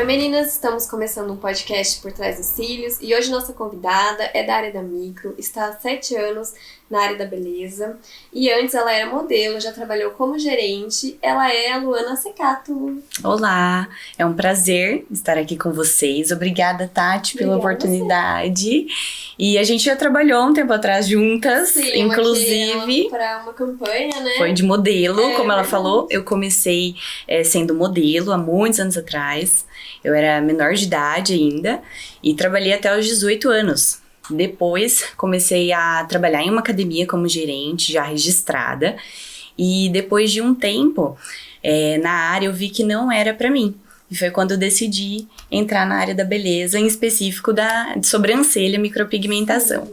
Oi meninas, estamos começando um podcast Por Trás dos Cílios e hoje nossa convidada é da área da micro, está há 7 anos na área da beleza e antes ela era modelo, já trabalhou como gerente, ela é a Luana Secato. Olá, é um prazer estar aqui com vocês, obrigada Tati pela oportunidade e a gente já trabalhou um tempo atrás juntas, sim, inclusive para uma campanha, né? Foi de modelo, como ela falou, eu comecei sendo modelo há muitos anos atrás, eu era menor de idade ainda e trabalhei até os 18 anos. Depois comecei a trabalhar em uma academia como gerente, já registrada, e depois de um tempo na área eu vi que não era pra mim. E foi quando eu decidi entrar na área da beleza, em específico de sobrancelha, micropigmentação.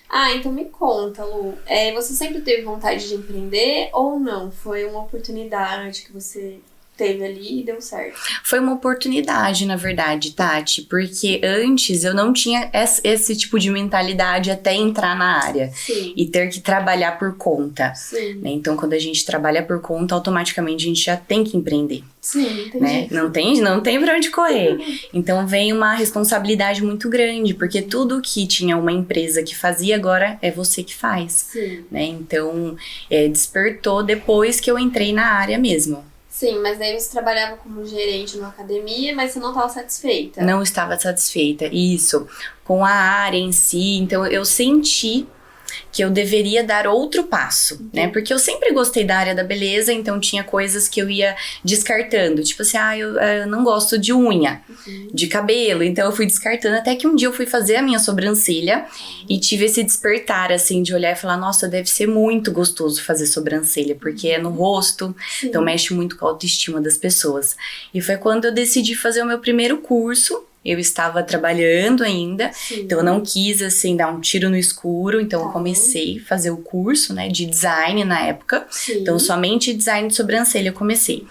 Ah, então me conta, Lu, você sempre teve vontade de empreender ou não? Foi uma oportunidade que você teve ali e deu certo? Foi uma oportunidade, na verdade, Tati, porque antes eu não tinha esse tipo de mentalidade até entrar na área. Sim. E ter que trabalhar por conta. Sim. Né? Então, quando a gente trabalha por conta, automaticamente a gente já tem que empreender. Sim, entendi. Né? Não tem pra onde correr. Então, vem uma responsabilidade muito grande, porque tudo que tinha uma empresa que fazia, agora é você que faz. Sim. Né? Então, despertou depois que eu entrei na área mesmo. Sim, mas daí você trabalhava como gerente numa academia, mas você não estava satisfeita. Não estava satisfeita, isso, com a área em si. Então eu senti que eu deveria dar outro passo, né? Porque eu sempre gostei da área da beleza, então tinha coisas que eu ia descartando. Tipo assim, eu não gosto de unha, de cabelo. Então eu fui descartando, até que um dia eu fui fazer a minha sobrancelha e tive esse despertar, assim, de olhar e falar, nossa, deve ser muito gostoso fazer sobrancelha, porque é no rosto, então mexe muito com a autoestima das pessoas. E foi quando eu decidi fazer o meu primeiro curso. Eu estava trabalhando ainda, então eu não quis, assim, dar um tiro no escuro, então eu comecei a fazer o curso, né, de design na época. Então somente design de sobrancelha eu comecei.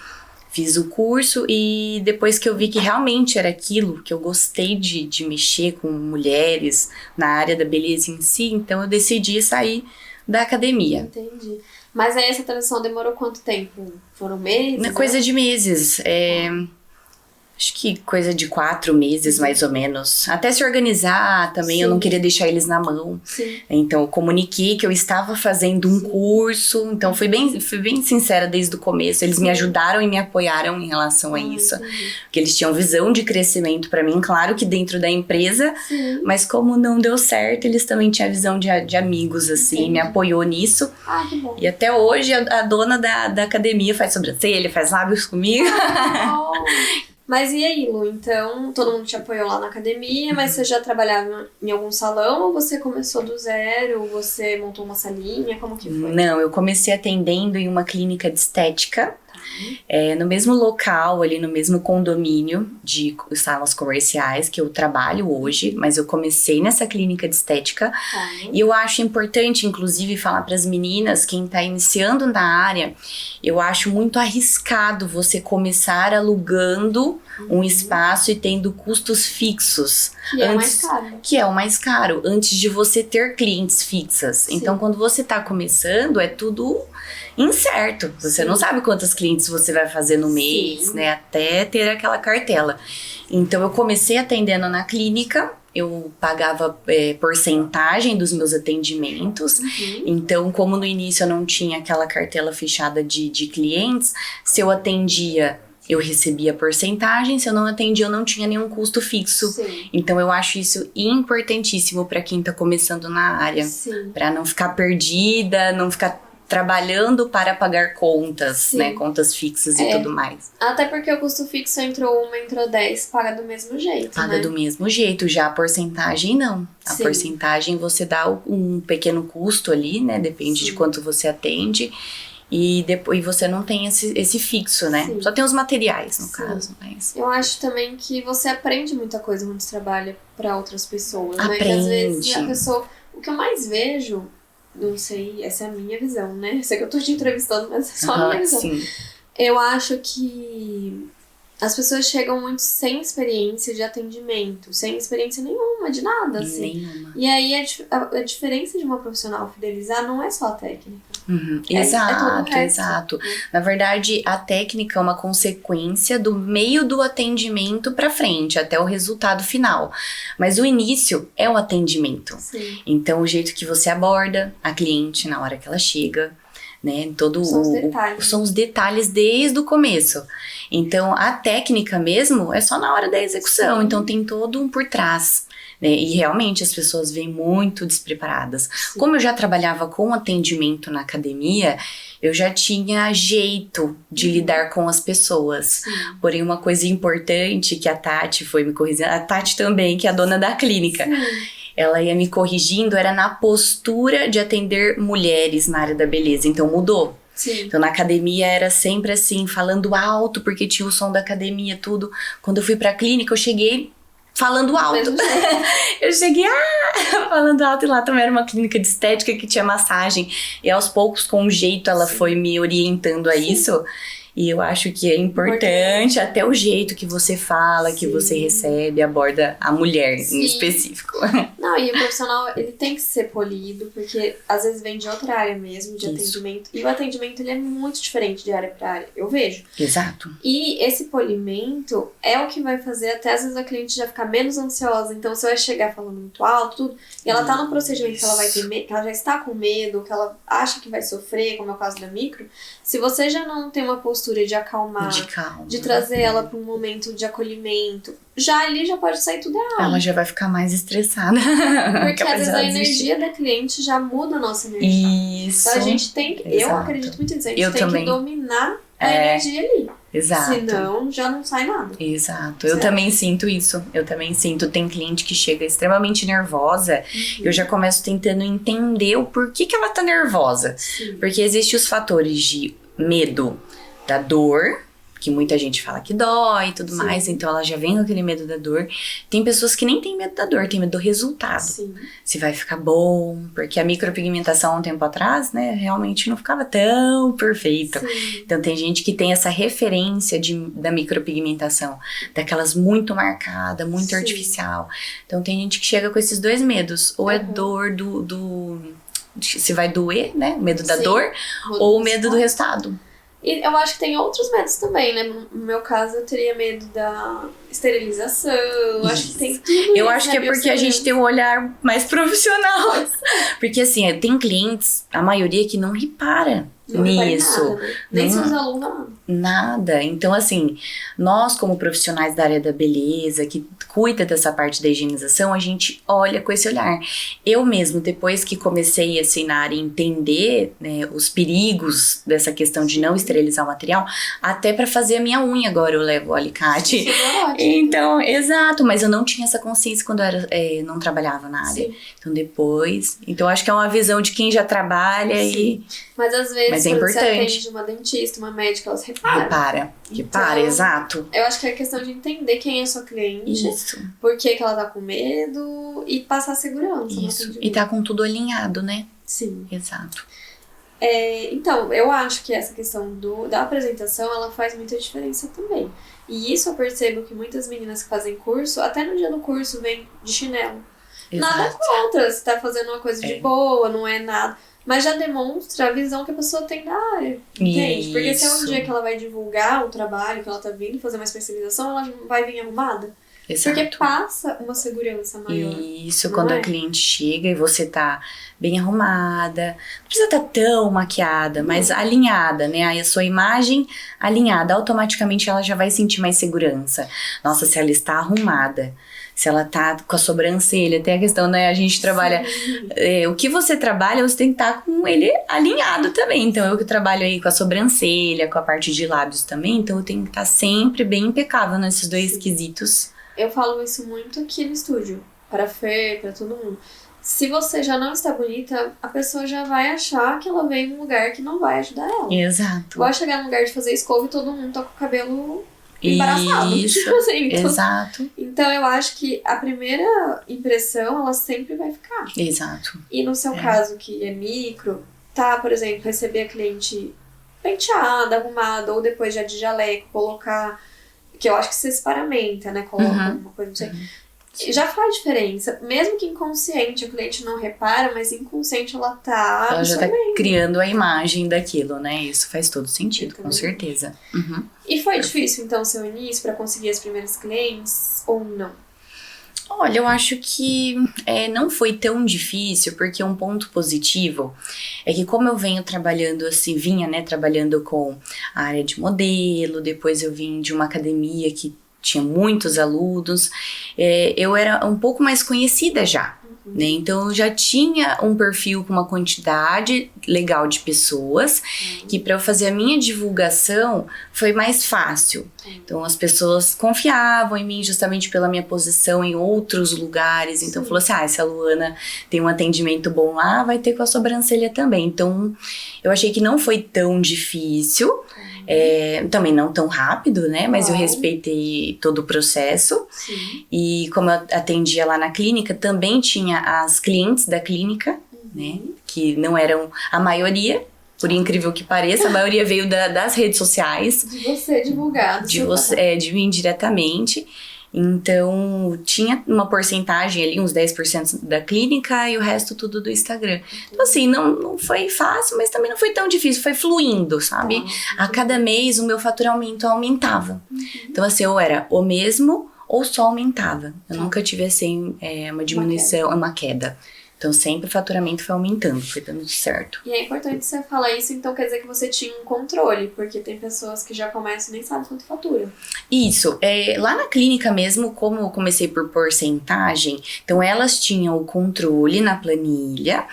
Fiz o curso e depois que eu vi que realmente era aquilo, que eu gostei de mexer com mulheres na área da beleza em si, então eu decidi sair da academia. Entendi. Mas aí essa transição demorou quanto tempo? Foram meses? Coisa de meses, acho que coisa de 4 meses, mais ou menos. Até se organizar também, eu não queria deixar eles na mão. Sim. Então, eu comuniquei que eu estava fazendo um curso. Então, fui bem sincera desde o começo. Eles me ajudaram e me apoiaram em relação a isso. Porque eles tinham visão de crescimento pra mim, claro que dentro da empresa. Mas como não deu certo, eles também tinham visão de amigos, assim. Me apoiou nisso. Ah, que bom. E até hoje, a dona da academia faz sobrancelha, faz lábios comigo. Mas e aí, Lu? Então, todo mundo te apoiou lá na academia, mas você já trabalhava em algum salão ou você começou do zero? Você montou uma salinha? Como que foi? Não, eu comecei atendendo em uma clínica de estética. No mesmo local, ali no mesmo condomínio de salas comerciais que eu trabalho hoje, mas eu comecei nessa clínica de estética. E eu acho importante, inclusive, falar para as meninas, quem está iniciando na área, eu acho muito arriscado você começar alugando um espaço e tendo custos fixos. Que é o mais caro. Que é o mais caro, antes de você ter clientes fixas. Então, quando você está começando, é tudo incerto. Você não sabe quantos clientes você vai fazer no mês, né? Até ter aquela cartela. Então, eu comecei atendendo na clínica. Eu pagava porcentagem dos meus atendimentos. Então, como no início eu não tinha aquela cartela fechada de clientes, se eu atendia, eu recebia porcentagem, se eu não atendia, eu não tinha nenhum custo fixo. Então, eu acho isso importantíssimo para quem tá começando na área. Para não ficar perdida, não ficar trabalhando para pagar contas, né? Contas fixas e tudo mais. Até porque o custo fixo entrou 10, paga do mesmo jeito, Paga do mesmo jeito, já a porcentagem não. A porcentagem você dá um pequeno custo ali, né? Depende de quanto você atende. E depois você não tem esse fixo, né? Só tem os materiais, no caso. Mas... Eu acho também que você aprende muita coisa quando você trabalha para outras pessoas, né? Aprende. Que às vezes a pessoa... O que eu mais vejo... Não sei, essa é a minha visão, né? Sei que eu tô te entrevistando, mas é só a minha visão. Eu acho que as pessoas chegam muito sem experiência de atendimento, sem experiência nenhuma, de nada, assim. Nenhuma. E aí a diferença de uma profissional fidelizar não é só a técnica. Exato, todo o resto. exato. Na verdade, a técnica é uma consequência do meio do atendimento pra frente, até o resultado final. Mas o início é o atendimento. Sim. Então, o jeito que você aborda a cliente na hora que ela chega, né? São os detalhes. São os detalhes desde o começo. Então, a técnica mesmo é só na hora da execução. Sim. Então, tem todo um por trás. Né? E realmente as pessoas vêm muito despreparadas. Sim. Como eu já trabalhava com atendimento na academia, eu já tinha jeito de lidar com as pessoas. Sim. Porém, uma coisa importante que a Tati foi me corrigindo, a Tati também, que é a dona da clínica, Sim. ela ia me corrigindo, era na postura de atender mulheres na área da beleza. Então, mudou. Sim. Então, na academia era sempre assim, falando alto, porque tinha o som da academia, tudo. Quando eu fui pra clínica, eu cheguei falando alto. Eu cheguei, falando alto, e lá também era uma clínica de estética que tinha massagem. E aos poucos, com um jeito, ela foi me orientando a isso. E eu acho que é importante até o jeito que você fala, que você recebe, aborda a mulher em específico. Não, e o profissional, ele tem que ser polido, porque às vezes vem de outra área mesmo, de atendimento. E o atendimento, ele é muito diferente de área para área, eu vejo. Exato. E esse polimento é o que vai fazer até às vezes a cliente já ficar menos ansiosa. Então, você vai chegar falando muito alto, tudo, e ela tá no procedimento que ela vai ter medo, que ela já está com medo, que ela acha que vai sofrer, como é o caso da micro. Se você já não tem uma postura de acalmar, de trazer ela para um momento de acolhimento, já ali já pode sair tudo errado. Ela já vai ficar mais estressada. Porque às vezes a energia da cliente já muda a nossa energia. Isso. Então a gente tem que, eu acredito muito nisso, a gente tem que dominar a energia ali. Exato. Senão já não sai nada. Exato. Eu também sinto isso. Eu também sinto. Tem cliente que chega extremamente nervosa. Eu já começo tentando entender o porquê que ela tá nervosa. Sim. Porque existem os fatores de medo da dor, que muita gente fala que dói e tudo mais, então ela já vem com aquele medo da dor. Tem pessoas que nem têm medo da dor, tem medo do resultado. Sim. Se vai ficar bom, porque a micropigmentação há um tempo atrás, né, realmente não ficava tão perfeita. Sim. Então tem gente que tem essa referência da micropigmentação, daquelas muito marcada, muito artificial. Então tem gente que chega com esses dois medos, ou é dor se vai doer, né, medo da dor, ou o medo do resultado. E eu acho que tem outros medos também, né? No meu caso, eu teria medo da esterilização. Eu acho que tem tudo isso. Eu acho que é porque a gente tem um olhar mais profissional. Porque assim, tem clientes, a maioria que não repara nisso. Nada, né? Nem seus alunos nada. Então, assim, nós como profissionais da área da beleza, que cuida dessa parte da higienização, a gente olha com esse olhar. Eu mesmo, depois que comecei assim, na área, entender, né, os perigos dessa questão de não esterilizar o material, até pra fazer a minha unha agora eu levo o alicate. Então, exato, mas eu não tinha essa consciência quando eu não trabalhava na área. Sim. Então, depois... Então, acho que é uma visão de quem já trabalha. Sim. Mas às vezes, é importante. Você atende uma dentista, uma médica, elas reparam. Repara, exato. Eu acho que é questão de entender quem é a sua cliente. Isso. Por que ela tá com medo e passar segurança. Isso. E tá com tudo alinhado, né? Sim. Exato. Então, eu acho que essa questão da apresentação, ela faz muita diferença também. E isso eu percebo que muitas meninas que fazem curso, até no dia do curso, vêm de chinelo. Exato. Nada contra, você tá fazendo uma coisa de boa, não é nada. Mas já demonstra a visão que a pessoa tem da área, entende? Porque se é um dia que ela vai divulgar o trabalho, que ela tá vindo fazer uma especialização, ela vai vir arrumada. Exato. Porque passa uma segurança maior. Isso, quando a cliente chega e você tá bem arrumada, não precisa estar tão maquiada, mas alinhada, né? Aí a sua imagem alinhada, automaticamente ela já vai sentir mais segurança. Nossa, se ela está arrumada, se ela tá com a sobrancelha, tem a questão, né? A gente trabalha... o que você trabalha, você tem que estar com ele alinhado também. Então, eu que trabalho aí com a sobrancelha, com a parte de lábios também, então eu tenho que estar sempre bem impecável nesses dois quesitos. Eu falo isso muito aqui no estúdio, para a Fer, para todo mundo. Se você já não está bonita, a pessoa já vai achar que ela veio em um lugar que não vai ajudar ela. Exato. Igual chegar num lugar de fazer escova e todo mundo tá com o cabelo embaraçado. Isso, assim, então, exato. Então eu acho que a primeira impressão, ela sempre vai ficar. Exato. E no seu caso, que é micro, tá, por exemplo, receber a cliente penteada, arrumada, ou depois já de jaleco, colocar que eu acho que você se paramenta, né? Coloca uma coisa, não sei. Já faz diferença. Mesmo que inconsciente, o cliente não repara, mas inconsciente ela já tá criando a imagem daquilo, né? Isso faz todo sentido, com certeza. E foi difícil, então, o seu início para conseguir as primeiras clientes ou não? Olha, eu acho que não foi tão difícil, porque um ponto positivo é que como eu venho trabalhando assim, vinha trabalhando com a área de modelo, depois eu vim de uma academia que tinha muitos alunos, eu era um pouco mais conhecida já. Né? Então eu já tinha um perfil com uma quantidade legal de pessoas que para eu fazer a minha divulgação foi mais fácil. Então as pessoas confiavam em mim justamente pela minha posição em outros lugares. Então falou assim, se a Luana tem um atendimento bom lá, vai ter com a sobrancelha também. Então eu achei que não foi tão difícil. Também não tão rápido, né? Mas eu respeitei todo o processo. E como eu atendia lá na clínica, também tinha as clientes da clínica, né? Que não eram a maioria, por incrível que pareça, a maioria veio das redes sociais. De você divulgado. De mim diretamente. Então, tinha uma porcentagem ali, uns 10% da clínica e o resto tudo do Instagram. Então, assim, não foi fácil, mas também não foi tão difícil, foi fluindo, sabe? A cada mês o meu faturamento aumentava. Então, assim, ou era o mesmo ou só aumentava. Eu nunca tive, assim, uma diminuição, uma queda. Então, sempre o faturamento foi aumentando, foi dando certo. E é importante você falar isso, então quer dizer que você tinha um controle, porque tem pessoas que já começam e nem sabem quanto fatura. Isso. Lá na clínica mesmo, como eu comecei por porcentagem, então elas tinham o controle na planilha,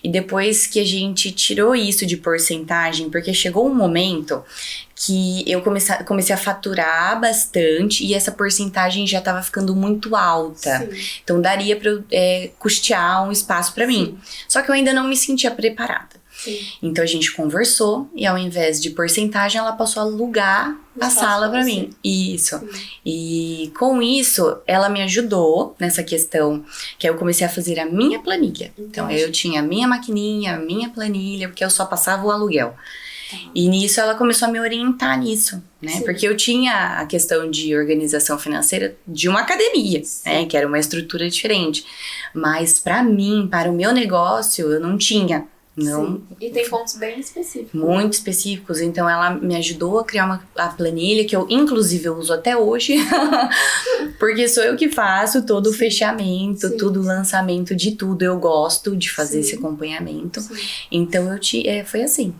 e depois que a gente tirou isso de porcentagem, porque chegou um momento que eu comecei a faturar bastante e essa porcentagem já estava ficando muito alta. Então daria para eu custear um espaço para mim. Só que eu ainda não me sentia preparada. Então a gente conversou e ao invés de porcentagem ela passou a alugar a sala para mim. Isso. E com isso ela me ajudou nessa questão que eu comecei a fazer a minha planilha. Então eu tinha a minha maquininha, a minha planilha, porque eu só passava o aluguel. E nisso ela começou a me orientar nisso, né? Porque eu tinha a questão de organização financeira de uma academia, né? Que era uma estrutura diferente. Mas para mim, para o meu negócio, eu não tinha. Não. E tem pontos bem específicos. Muito específicos. Então ela me ajudou a criar a planilha, que eu inclusive eu uso até hoje. Porque sou eu que faço todo o fechamento, todo o lançamento de tudo. Eu gosto de fazer esse acompanhamento. Então foi assim.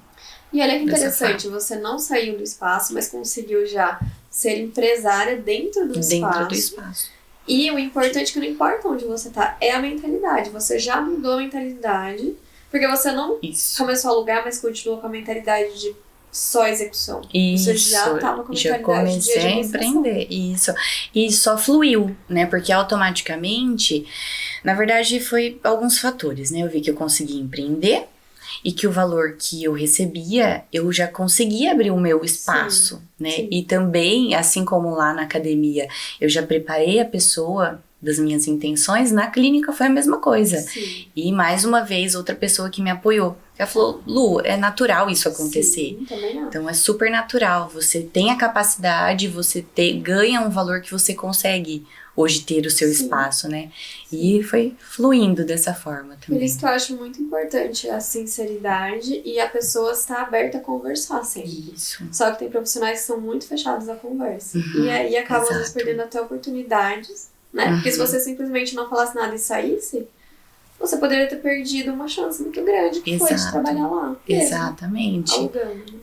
E olha que interessante, você não saiu do espaço, mas conseguiu já ser empresária dentro do espaço. E o importante é que não importa onde você tá, é a mentalidade. Você já mudou a mentalidade, porque você não começou a alugar, mas continuou com a mentalidade de só execução. Você já tava com a mentalidade comecei de a empreender. Isso. E só fluiu, né? Porque automaticamente, na verdade, foi alguns fatores, né? Eu vi que eu consegui empreender, e que o valor que eu recebia, eu já conseguia abrir o meu espaço, né? E também, assim como lá na academia, eu já preparei a pessoa das minhas intenções, na clínica foi a mesma coisa. E mais uma vez, outra pessoa que me apoiou. Ela falou, Lu, é natural isso acontecer. Então é super natural, você tem a capacidade, você ganha um valor que você consegue hoje ter o seu espaço, né? E foi fluindo dessa forma também. Por isso que eu acho muito importante a sinceridade e a pessoa estar aberta a conversar sempre. Só que tem profissionais que são muito fechados à conversa. E aí acabam às vezes perdendo até oportunidades, né? Porque se você simplesmente não falasse nada e saísse, você poderia ter perdido uma chance muito grande que foi de trabalhar lá. Exatamente.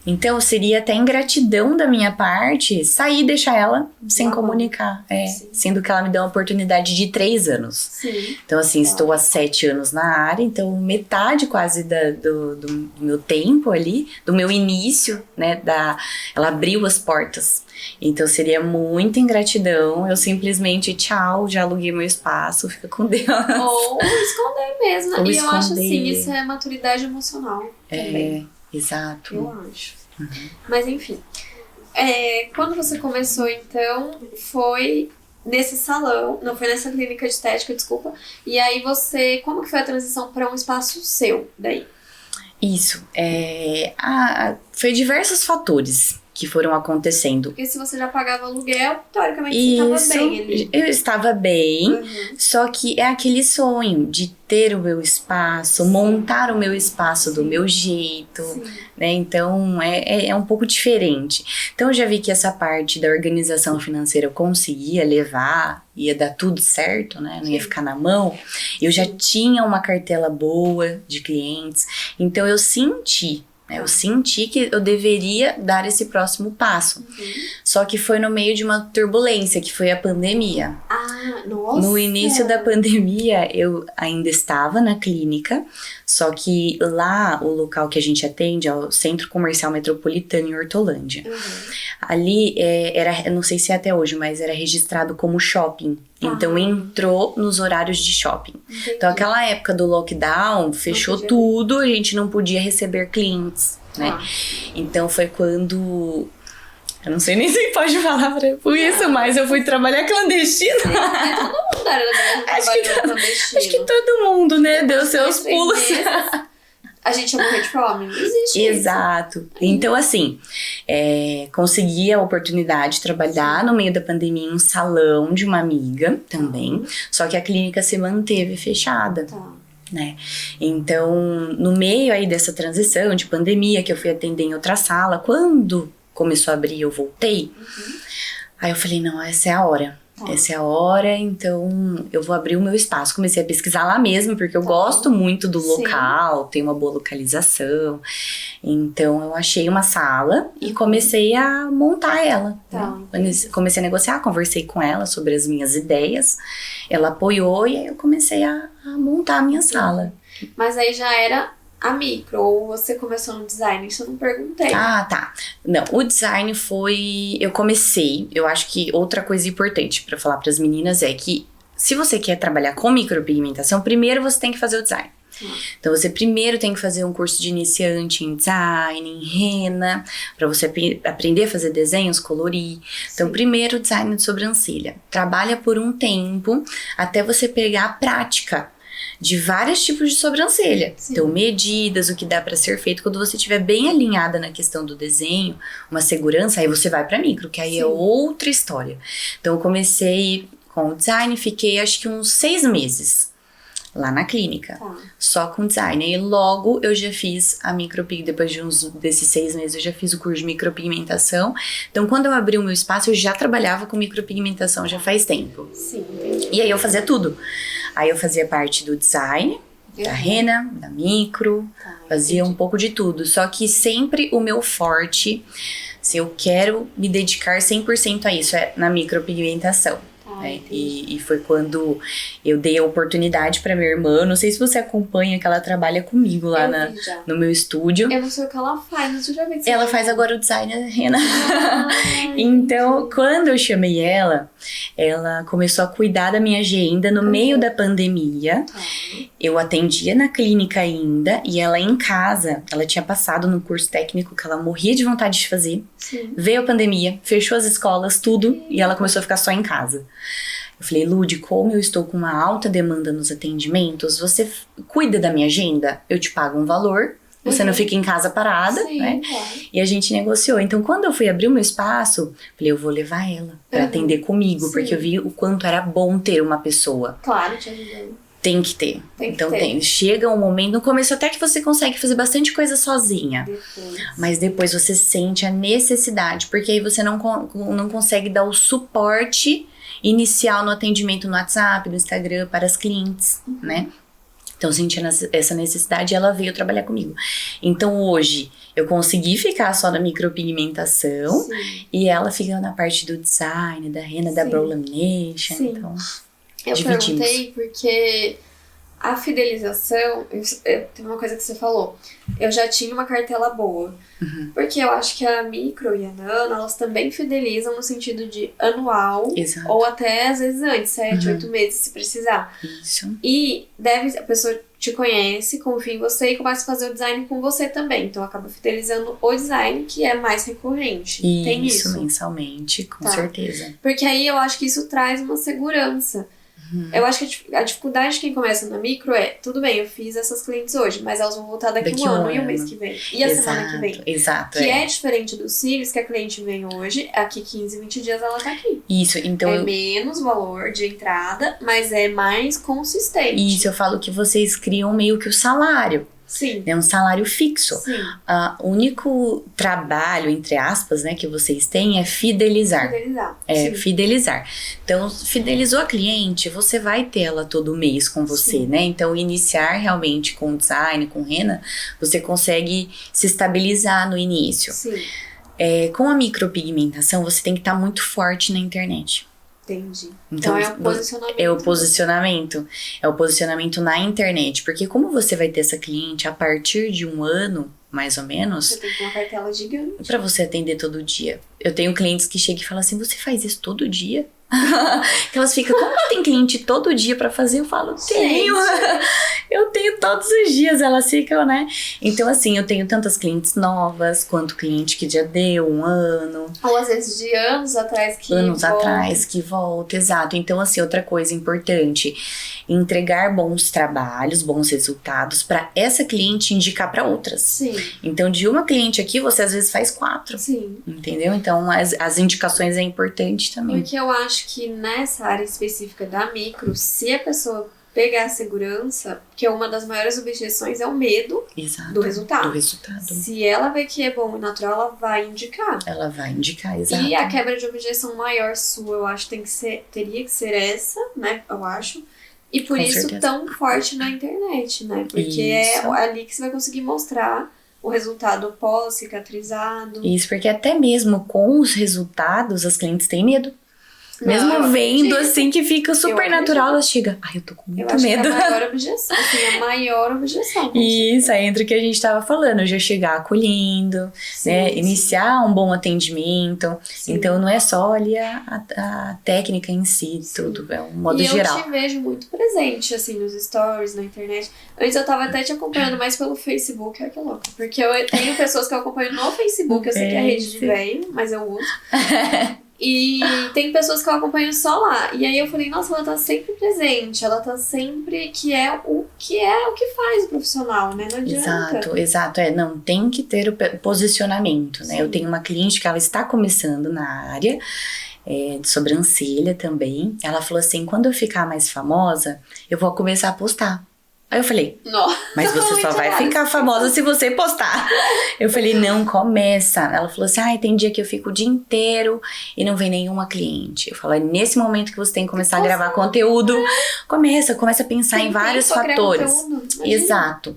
Então, seria até ingratidão da minha parte sair e deixar ela sem comunicar. Sendo que ela me deu uma oportunidade de 3 anos. Então, assim, estou há 7 anos na área, então metade quase do meu tempo ali, do meu início, né, ela abriu as portas. Então seria muita ingratidão eu simplesmente, tchau, já aluguei meu espaço, fica com Deus. Ou esconder mesmo. Eu acho assim, isso é maturidade emocional também. Exato. Eu acho. Mas enfim, quando você começou então, foi nesse salão, não foi nessa clínica de estética, desculpa, e aí como que foi a transição para um espaço seu daí? Isso, foi diversos fatores. que foram acontecendo. Porque se você já pagava aluguel, teoricamente você estava bem ali. Eu estava bem, Uhum. só que é aquele sonho de ter o meu espaço, montar o meu espaço do meu jeito, Sim. né? Então é um pouco diferente. Então eu já vi que essa parte da organização financeira eu conseguia levar, ia dar tudo certo, né? Não ia Sim. ficar na mão. Eu já tinha uma cartela boa de clientes, então eu senti que eu deveria dar esse próximo passo. Uhum. Só que foi no meio de uma turbulência, que foi a pandemia. Ah, nossa! No início da pandemia, eu ainda estava na clínica, só que lá, o local que a gente atende é o Centro Comercial Metropolitano em Hortolândia. Uhum. Ali, eu não sei se é até hoje, mas era registrado como shopping. Então, entrou nos horários de shopping. Entendi. Então, aquela época do lockdown, fechou podia tudo, a gente não podia receber clientes, né? Ah. Então, foi quando... Eu não sei nem se pode falar por isso, mas eu fui trabalhar clandestino. Todo mundo era da Acho que clandestino. Acho que todo mundo, né? Deu seus 3 pulos. meses, a gente ia morrer de fome. Não existe Exato. Então, assim, consegui a oportunidade de trabalhar no meio da pandemia em um salão de uma amiga também. Só que a clínica se manteve fechada. isso. Tá. Né? Então, no meio aí dessa transição de pandemia, que eu fui atender em outra sala, quando começou a abrir, eu voltei. Aí eu falei, não, essa é a hora. Essa é a hora, então eu vou abrir o meu espaço. Comecei a pesquisar lá mesmo, porque eu gosto muito do local, tem uma boa localização. Então eu achei uma sala e comecei a montar ela. Né? Comecei a negociar, conversei com ela sobre as minhas ideias. Ela apoiou e aí eu comecei a montar a minha sala. Mas aí já era a micro, ou você começou no design? Isso eu não perguntei. Ah, tá. Não, o design foi... Eu comecei, eu acho que outra coisa importante pra falar pras meninas é que se você quer trabalhar com micropigmentação, primeiro você tem que fazer o design. Então você primeiro tem que fazer um curso de iniciante em design, em rena, pra você aprender a fazer desenhos, colorir. Então primeiro design de sobrancelha. Trabalha por um tempo até você pegar a prática de vários tipos de sobrancelha. Sim. Então, medidas, o que dá pra ser feito. Quando você estiver bem alinhada na questão do desenho, uma segurança, aí você vai pra micro, que aí é outra história. Então, eu comecei com o design, fiquei acho que uns 6 meses lá na clínica, só com design. E logo eu já fiz a micropig, depois desses 6 meses eu já fiz o curso de micropigmentação. Então, quando eu abri o meu espaço, eu já trabalhava com micropigmentação já faz tempo. Sim, entendi. E aí eu fazia tudo. Aí eu fazia parte do design, da rena, da micro, fazia um pouco de tudo. Só que sempre o meu forte, se eu quero me dedicar 100% a isso, é na micropigmentação. Né? E foi quando eu dei a oportunidade pra minha irmã. Não sei se você acompanha, que ela trabalha comigo lá no meu estúdio. Eu não sei o que ela faz, mas eu já vi que ela faz agora o design da rena. Então, quando eu chamei ela começou a cuidar da minha agenda no meio da pandemia. Eu atendia na clínica ainda, e ela em casa, ela tinha passado no curso técnico que ela morria de vontade de fazer. Sim. Veio a pandemia, fechou as escolas, tudo, e ela começou a ficar só em casa. Eu falei, Lud, como eu estou com uma alta demanda nos atendimentos, você cuida da minha agenda? Eu te pago um valor, você não fica em casa parada, né? E a gente negociou. Então, quando eu fui abrir o meu espaço, falei, eu vou levar ela pra atender comigo, porque eu vi o quanto era bom ter uma pessoa. Claro, te ajudando. Tem que ter. Chega um momento, no começo até que você consegue fazer bastante coisa sozinha. Mas depois você sente a necessidade, porque aí você não consegue dar o suporte inicial no atendimento no WhatsApp, no Instagram, para as clientes, né? Então, sentindo essa necessidade, ela veio trabalhar comigo. Então, hoje, eu consegui ficar só na micropigmentação e ela fica na parte do design, da rena, da brow lamination. Então, eu perguntei porque a fidelização, tem uma coisa que você falou, eu já tinha uma cartela boa. Porque eu acho que a micro e a nano, elas também fidelizam no sentido de anual. Exato. Ou até às vezes antes, 7, 8 meses, se precisar. Isso. E a pessoa te conhece, confia em você e começa a fazer o design com você também. Então acaba fidelizando o design, que é mais recorrente. Tem isso mensalmente, com certeza. Porque aí eu acho que isso traz uma segurança. Eu acho que a dificuldade de quem começa na micro é, tudo bem, eu fiz essas clientes hoje, mas elas vão voltar daqui um ano e o mês que vem. E a semana que vem. Exato. Que é diferente dos cílios, que a cliente vem hoje, aqui 15, 20 dias ela tá aqui. Isso, então... É menos valor de entrada, mas é mais consistente. Isso, eu falo que vocês criam meio que o salário. Sim. É um salário fixo. Sim. O único trabalho, entre aspas, né, que vocês têm é fidelizar. Sim. Fidelizar. Então, fidelizou a cliente, você vai ter ela todo mês com você, Sim. né? Então, iniciar realmente com design, com rena, você consegue se estabilizar no início. Sim. Com a micropigmentação, você tem que estar muito forte na internet. Entendi. Então é o posicionamento. É o posicionamento. É o posicionamento na internet. Porque como você vai ter essa cliente a partir de um ano, mais ou menos... Você tem que ter uma cartela gigante. Pra você atender todo dia. Eu tenho clientes que chegam e falam assim, você faz isso todo dia? Que elas ficam, como que tem cliente todo dia pra fazer? Eu falo, tenho. Eu tenho todos os dias, elas ficam, né? Então, assim, eu tenho tantas clientes novas, quanto cliente que já deu um ano. Ou às vezes de anos atrás que atrás que volta, exato. Então, assim, outra coisa importante, entregar bons trabalhos, bons resultados pra essa cliente indicar pra outras. Sim. Então, de uma cliente aqui, você às vezes faz 4. Sim. Entendeu? Então, as indicações é importante também. Porque eu acho que nessa área específica da micro, se a pessoa pegar a segurança, porque uma das maiores objeções é o medo do resultado. Se ela vê que é bom e natural, ela vai indicar. Exato. E a quebra de objeção maior sua, eu acho, teria que ser essa, né? Eu acho. E por isso tão forte na internet, né? Porque é ali que você vai conseguir mostrar o resultado pós-cicatrizado. Isso, porque até mesmo com os resultados, as clientes têm medo. Mesmo vendo, assim, que fica super natural, elas chegam, eu tô com muito medo. Que é a maior objeção, assim, a maior objeção. Isso, aí entra o que a gente tava falando, já chegar acolhendo, né, iniciar um bom atendimento. Sim. Então, não é só ali a técnica em si, tudo, é um modo geral. E eu te vejo muito presente, assim, nos stories, na internet. Antes eu tava até te acompanhando mais pelo Facebook, olha que louco. Porque eu tenho pessoas que eu acompanho no Facebook, eu sei que é rede de velho, mas eu uso. E tem pessoas que eu acompanho só lá. E aí eu falei, nossa, ela tá sempre presente. Ela tá sempre... Que é o que faz o profissional, né? Não adianta. Exato. Não, tem que ter o posicionamento, né? Sim. Eu tenho uma cliente que ela está começando na área de sobrancelha também. Ela falou assim, quando eu ficar mais famosa, eu vou começar a postar. Aí eu falei, mas você só vai ficar famosa se você postar. Eu falei, não, começa. Ela falou assim, tem dia que eu fico o dia inteiro e não vem nenhuma cliente. Eu falei, nesse momento que você tem que começar a gravar conteúdo, começa a pensar em vários fatores. Exato.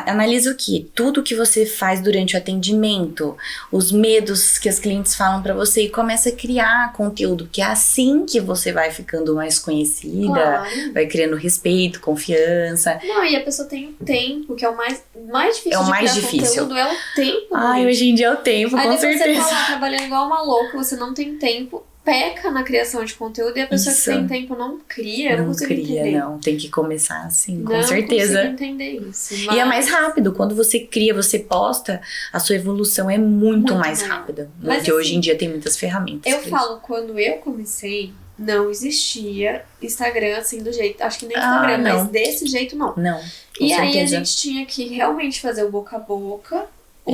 Analisa o quê? Tudo que você faz durante o atendimento, os medos que as clientes falam pra você e começa a criar conteúdo, que é assim que você vai ficando mais conhecida, vai criando respeito, confiança. Não, e a pessoa tem o tempo, que é o mais difícil conteúdo, é o tempo. Hoje em dia é o tempo, com certeza. Aí você tá lá trabalhando igual uma louca, você não tem tempo, peca na criação de conteúdo e a pessoa que tem tempo não cria, não consigo entender. Não, tem que começar assim, com certeza. Não consigo entender isso. Mas... E é mais rápido, quando você cria, você posta, a sua evolução é muito mais rápida. Porque hoje em dia tem muitas ferramentas. Eu falo, quando eu comecei... Não existia Instagram assim do jeito... Acho que nem Instagram, mas desse jeito não. Não, e aí a gente tinha que realmente fazer o boca a boca,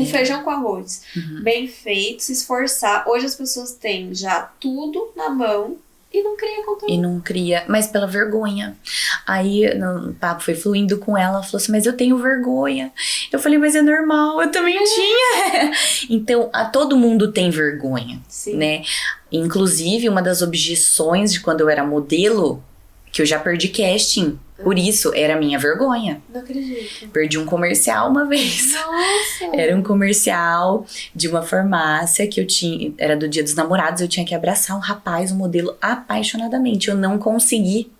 feijão com arroz, bem feito, se esforçar. Hoje as pessoas têm já tudo na mão e não cria conteúdo. Mas pela vergonha. Aí o papo foi fluindo com ela falou assim, mas eu tenho vergonha. Eu falei, mas é normal, eu também tinha. Então, todo mundo tem vergonha, né? Inclusive, uma das objeções de quando eu era modelo, que eu já perdi casting, por isso, era a minha vergonha. Não acredito. Perdi um comercial uma vez. Nossa! Era um comercial de uma farmácia que eu tinha, era do Dia dos Namorados, eu tinha que abraçar um rapaz, um modelo, apaixonadamente. Eu não consegui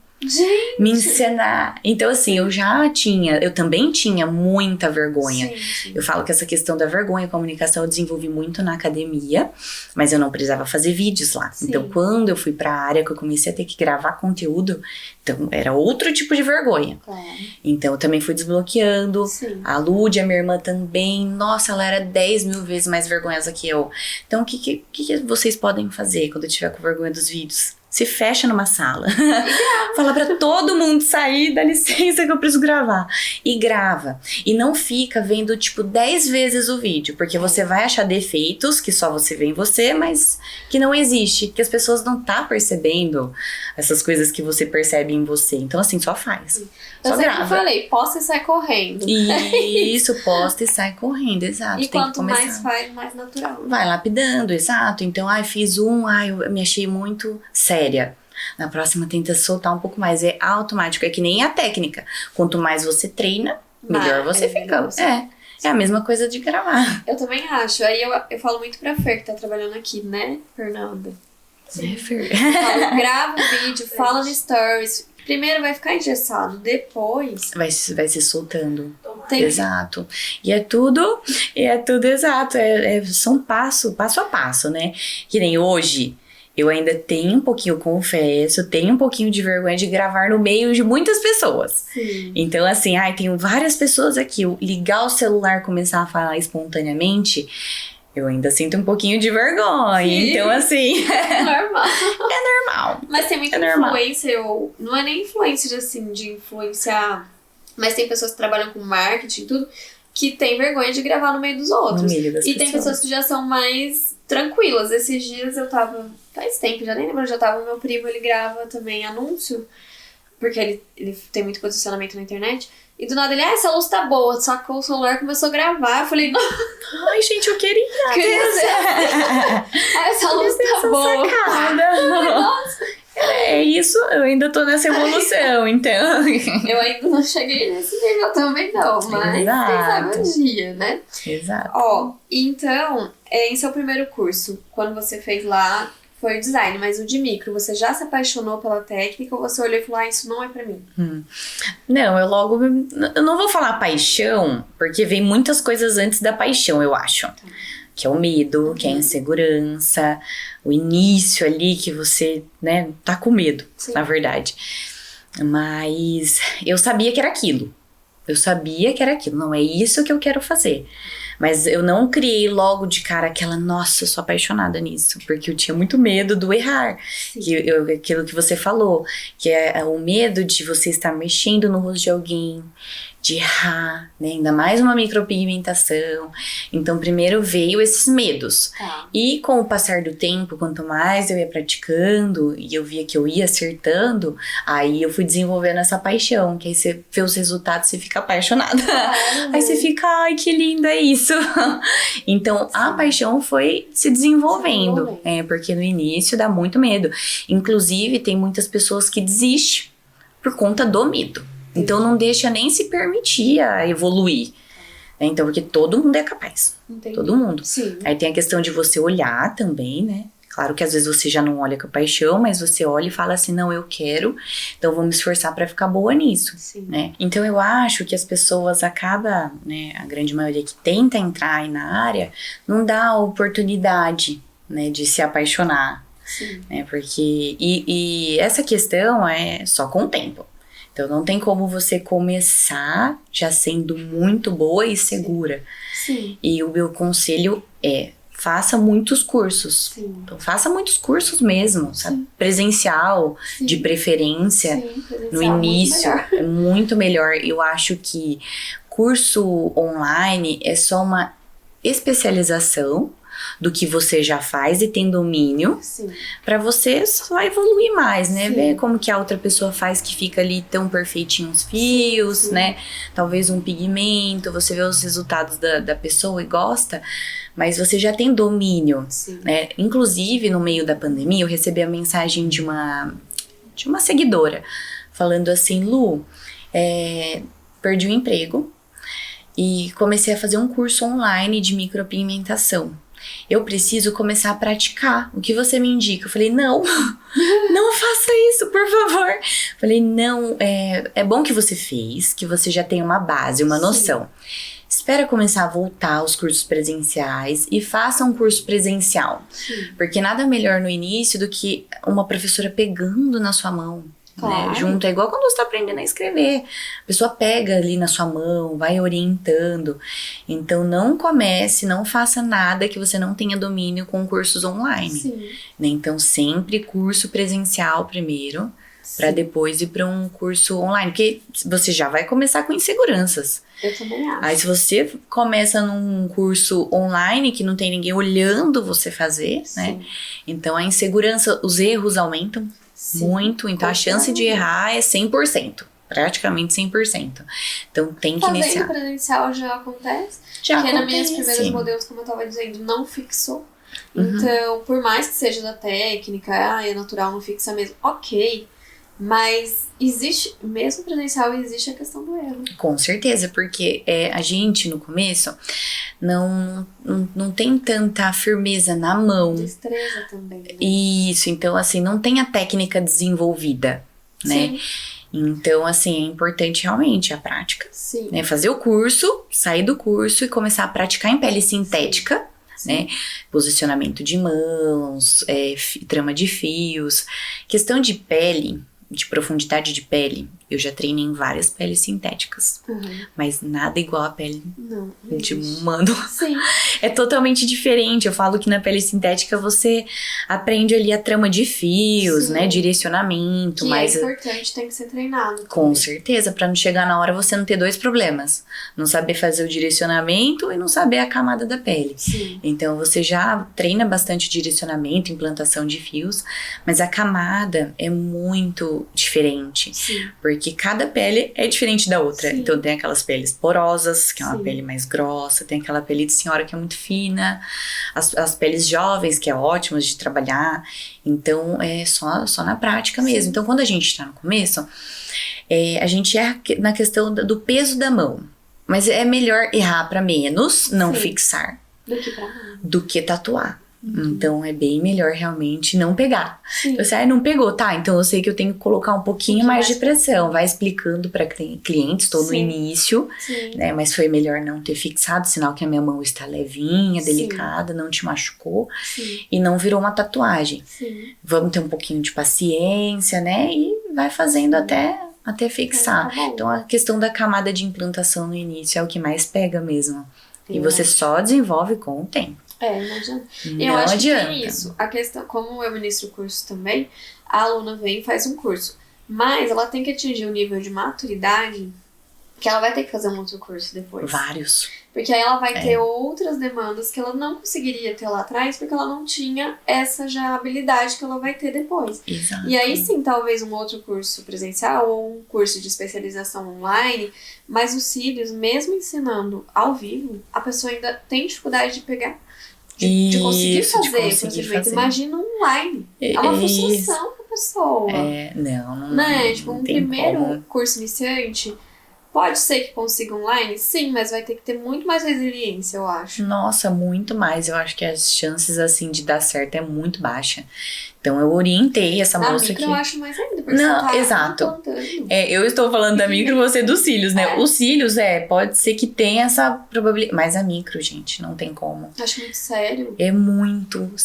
me encenar. Então, assim, eu também tinha muita vergonha. Sim. Eu falo que essa questão da vergonha e comunicação eu desenvolvi muito na academia, mas eu não precisava fazer vídeos lá. Sim. Então, quando eu fui pra área, que eu comecei a ter que gravar conteúdo, então era outro tipo de vergonha. Claro. Então, eu também fui desbloqueando. Sim. A Lúdia, minha irmã também, nossa, ela era 10 mil vezes mais vergonhosa que eu. Então, o que vocês podem fazer quando eu tiver com vergonha dos vídeos? se fecha numa sala, fala pra todo mundo sair, dá licença que eu preciso gravar. E grava. E não fica vendo, tipo, 10 vezes o vídeo, porque você vai achar defeitos que só você vê em você, mas que não existe, que as pessoas não tá percebendo essas coisas que você percebe em você. Então, assim, só faz. Eu Só sempre grava. falei, posta e sai correndo. Isso, posta e sai correndo, exato. E tem quanto que começar. mais faz, mais natural. Vai lapidando, exato. Então, fiz eu me achei muito séria. Na próxima, tenta soltar um pouco mais. É automático, é que nem a técnica. Quanto mais você treina, melhor você fica. É a mesma coisa de gravar. Eu também acho. Aí eu falo muito pra Fer, que tá trabalhando aqui, né, Fernanda? Fer. Falo, grava um vídeo, fala no stories. Primeiro vai ficar engessado, depois... Vai se soltando. Tem Exato. E é tudo exato. São passo a passo, né? Que nem hoje, eu ainda tenho um pouquinho, confesso, tenho um pouquinho de vergonha de gravar no meio de muitas pessoas. Sim. Então, assim, tenho várias pessoas aqui. Eu ligar o celular, começar a falar espontaneamente, eu ainda sinto um pouquinho de vergonha. Sim. Então, assim... Normal. É normal. Mas tem muita influência, não é nem influência assim, de influenciar, mas tem pessoas que trabalham com marketing e tudo, que tem vergonha de gravar no meio dos outros. No meio das e tem pessoas que já são mais tranquilas. Esses dias eu tava, faz tempo, já nem lembro, já tava, meu primo, ele grava também anúncio, porque ele tem muito posicionamento na internet. E do nada ele, essa luz tá boa, sacou o celular, começou a gravar. Eu falei, nossa. Ai, gente, eu queria ser. Essa luz tá boa. Nossa. É isso, eu ainda tô nessa evolução, então. Eu ainda não cheguei nesse nível também, não, mas quem sabe um dia, né? Exato. Então, em seu primeiro curso, quando você fez lá, foi o design, mas o de micro, você já se apaixonou pela técnica ou você olhou e falou, isso não é pra mim? Não, eu não vou falar paixão, porque vem muitas coisas antes da paixão, eu acho. Que é o medo, que é a insegurança, o início ali que você, né, tá com medo, na verdade. Mas eu sabia que era aquilo. Não é isso que eu quero fazer. Mas eu não criei logo de cara nossa, eu sou apaixonada nisso. Porque eu tinha muito medo do errar. Aquilo que você falou, que é o medo de você estar mexendo no rosto de alguém, de errar, né? Ainda mais uma micropigmentação. Então, primeiro veio esses medos. E com o passar do tempo, quanto mais eu ia praticando e eu via que eu ia acertando, aí eu fui desenvolvendo essa paixão, que aí você vê os resultados e fica apaixonada. Aí você fica, ai, que lindo é isso. Então, a paixão foi se desenvolvendo. Porque no início dá muito medo. Inclusive, tem muitas pessoas que desistem por conta do medo. Então, não deixa nem se permitir a evoluir. Então, porque todo mundo é capaz. Entendi. Todo mundo. Sim. Aí tem a questão de você olhar também, né? Claro que às vezes você já não olha com paixão, mas você olha e fala assim, não, eu quero, então vou me esforçar pra ficar boa nisso, né? Então eu acho que as pessoas acabam, né, a grande maioria que tenta entrar aí na área, não dá a oportunidade, né, de se apaixonar, né? Porque, e essa questão é só com o tempo. Então, não tem como você começar já sendo muito boa e segura. Sim. E o meu conselho é, faça muitos cursos. Sim. Então, faça muitos cursos mesmo, sabe? Presencial, de preferência. Sim, presencial, no início, é muito melhor. Eu acho que curso online é só uma especialização do que você já faz e tem domínio, pra você só evoluir mais, né? Ver como que a outra pessoa faz, que fica ali tão perfeitinho os fios, né? Talvez um pigmento, você vê os resultados da pessoa e gosta, mas você já tem domínio, né? Inclusive, no meio da pandemia, eu recebi a mensagem de uma seguidora, falando assim, Lu, perdi o emprego e comecei a fazer um curso online de micropigmentação. Eu preciso começar a praticar. O que você me indica? Eu falei, não faça isso, por favor. Eu falei, não, é bom que você fez, que você já tem uma base, uma noção. Espera começar a voltar aos cursos presenciais e faça um curso presencial. Porque nada melhor no início do que uma professora pegando na sua mão. Claro. né? Junto, é igual quando você tá aprendendo a escrever. A pessoa pega ali na sua mão, vai orientando. Então, não comece, não faça nada que você não tenha domínio com cursos online. Sim. Né? Então, sempre curso presencial primeiro, para depois ir para um curso online. Porque você já vai começar com inseguranças. Eu também acho. Aí, se você começa num curso online que não tem ninguém olhando você fazer, né? Então, a insegurança, os erros aumentam muito. Então, a chance de errar é 100%. Praticamente 100%. Então, tem que iniciar. Fazendo presencial já acontece. Já porque acontece. nas minhas primeiras modelos, como eu tava dizendo, não fixou. Então, por mais que seja da técnica, é natural, não fixa mesmo. Ok. Mas existe, mesmo presencial, existe a questão do erro. Com certeza, porque a gente no começo não tem tanta firmeza na mão. Destreza também. Né? Isso, então assim, não tem a técnica desenvolvida, né? Sim. Então, assim, é importante realmente a prática. Sim. Né? Fazer o curso, sair do curso e começar a praticar em pele sintética. Né? Posicionamento de mãos, trama de fios. Questão de pele, de profundidade de pele, eu já treinei em várias peles sintéticas. Mas nada igual a pele de humano. Sim. É totalmente diferente. Eu falo que na pele sintética você aprende ali a trama de fios, né? Direcionamento. Que mas é importante, tem que ser treinado. Com certeza, pra não chegar na hora você não ter dois problemas. Não saber fazer o direcionamento e não saber a camada da pele. Sim. Então você já treina bastante direcionamento, implantação de fios, mas a camada é muito diferente. Sim. Porque cada pele é diferente da outra. Sim. Então tem aquelas peles porosas, que é uma pele mais grossa, tem aquela pele de senhora que é muito fina, as peles jovens, que é ótimas de trabalhar. Então é só na prática mesmo. Sim. Então quando a gente tá no começo, a gente erra na questão do peso da mão. Mas é melhor errar pra menos, não fixar, do que tatuar. Então é bem melhor realmente não pegar. Você não pegou, tá? Então eu sei que eu tenho que colocar um pouquinho mais de pressão. Vai explicando para clientes, estou no início, né? Mas foi melhor não ter fixado, sinal que a minha mão está levinha, delicada, não te machucou e não virou uma tatuagem. Vamos ter um pouquinho de paciência, né? E vai fazendo até fixar. Então a questão da camada de implantação no início é o que mais pega mesmo. E você só desenvolve com o tempo. Não adianta. Eu acho que tem isso. A questão, como eu ministro curso também, a aluna vem e faz um curso. Mas ela tem que atingir um nível de maturidade que ela vai ter que fazer um outro curso depois. Vários. Porque aí ela vai ter outras demandas que ela não conseguiria ter lá atrás, porque ela não tinha essa já habilidade que ela vai ter depois. Exato. E aí sim, talvez um outro curso presencial ou um curso de especialização online, mas os cílios, mesmo ensinando ao vivo, a pessoa ainda tem dificuldade de pegar. De conseguir fazer o procedimento. Imagina online. É uma frustração pra pessoa. Não né? Tipo, um primeiro como. curso iniciante, pode ser que consiga online, sim, mas vai ter que ter muito mais resiliência, eu acho. Nossa, muito mais. Eu acho que as chances, assim, de dar certo é muito baixa. Então, eu orientei essa moça aqui. Eu acho mais ainda, porque não, você tá exato. Eu estou falando da micro, você dos cílios, né? Os cílios, pode ser que tenha essa probabilidade. Mas a micro, gente, não tem como. Acho muito sério. É muito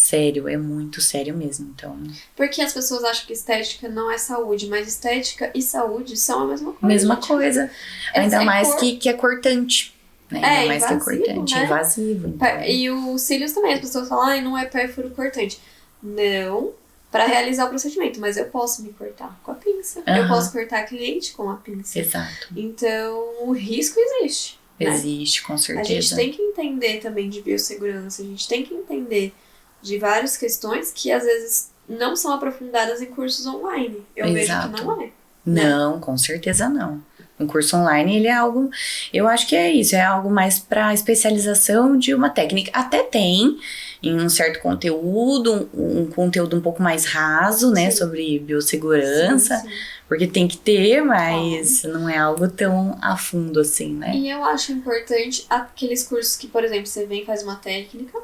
sério mesmo, então. Porque as pessoas acham que estética não é saúde, mas estética e saúde são a mesma coisa. Mesma coisa. Ainda mais que é cortante. Né? Ainda mais invasivo, que é cortante, né? invasivo. Então. E os cílios também, as pessoas falam, não é pérfuro cortante. Não, para realizar o procedimento, mas eu posso me cortar com a pinça. Eu posso cortar cliente com a pinça. Exato. Então, o risco existe. Existe, com certeza. A gente tem que entender também de biossegurança, a gente tem que entender de várias questões que às vezes não são aprofundadas em cursos online. Eu vejo que não é. Não, com certeza não. Um curso online, ele é algo... Eu acho que é isso, é algo mais para especialização de uma técnica. Até tem em um certo conteúdo, um conteúdo um pouco mais raso, né? Sobre biossegurança. Sim. Porque tem que ter, mas não é algo tão a fundo assim, né? E eu acho importante aqueles cursos que, por exemplo, você vem e faz uma técnica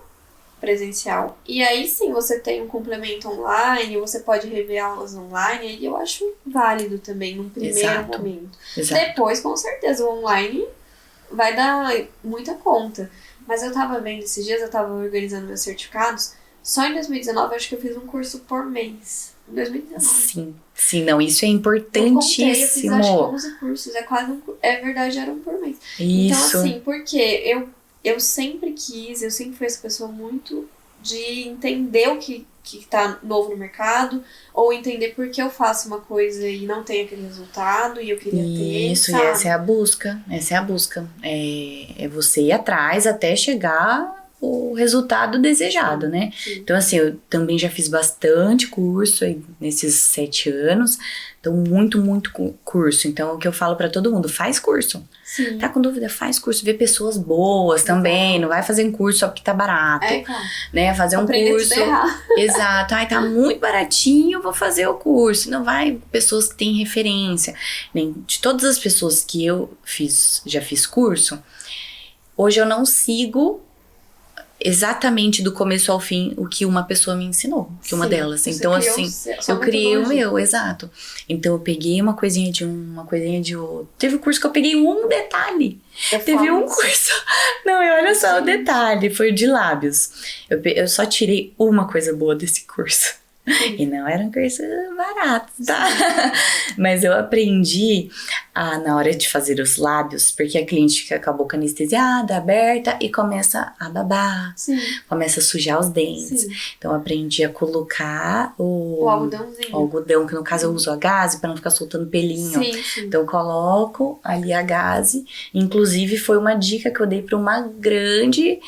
presencial. E aí sim, você tem um complemento online, você pode rever aulas online, e eu acho válido também num primeiro momento. Depois, com certeza, o online vai dar muita conta. Mas eu tava vendo esses dias, eu tava organizando meus certificados, só em 2019 eu acho que eu fiz um curso por mês. em 2019. Sim, não, isso é Eu importantíssimo. contei, eu fiz acho que 11 cursos, é verdade, era um por mês. Então Isso. assim, porque eu sempre quis, eu sempre fui essa pessoa muito de entender o que tá novo no mercado, ou entender por que eu faço uma coisa e não tenho aquele resultado e eu queria ter, Isso, sabe? e essa é a busca, é você ir atrás até chegar o resultado desejado, né? Sim. Então assim, eu também já fiz bastante curso aí nesses 7 anos, então muito curso, então o que eu falo pra todo mundo, faz curso. Sim. Tá com dúvida, faz curso, vê pessoas boas também, não vai fazer um curso só porque tá barato, Claro. né? Fazer um Aprender curso. tudo errado. Exato, ai, tá muito baratinho, vou fazer o curso. Não vai pessoas que têm referência. Nem de todas as pessoas que já fiz curso, hoje eu não sigo exatamente do começo ao fim o que uma pessoa me ensinou, que uma delas. Você Então criou assim, sua eu criei o metodologia. meu, exato. Então eu peguei uma coisinha de um, uma coisinha de outro. Teve um curso que eu peguei um detalhe. Eu Teve falo um isso. curso. Não, e olha só o Gente. detalhe, foi o de lábios. Eu só tirei uma coisa boa desse curso. E não era um curso barato, tá? Mas eu aprendi na hora de fazer os lábios, porque a cliente fica com a boca anestesiada, aberta e começa a babar, Sim. começa a sujar os dentes. Sim. Então eu aprendi a colocar O algodãozinho. o algodão, que no caso eu uso a gaze para não ficar soltando pelinho. Sim. Então eu coloco ali a gaze. Inclusive foi uma dica que eu dei para uma grande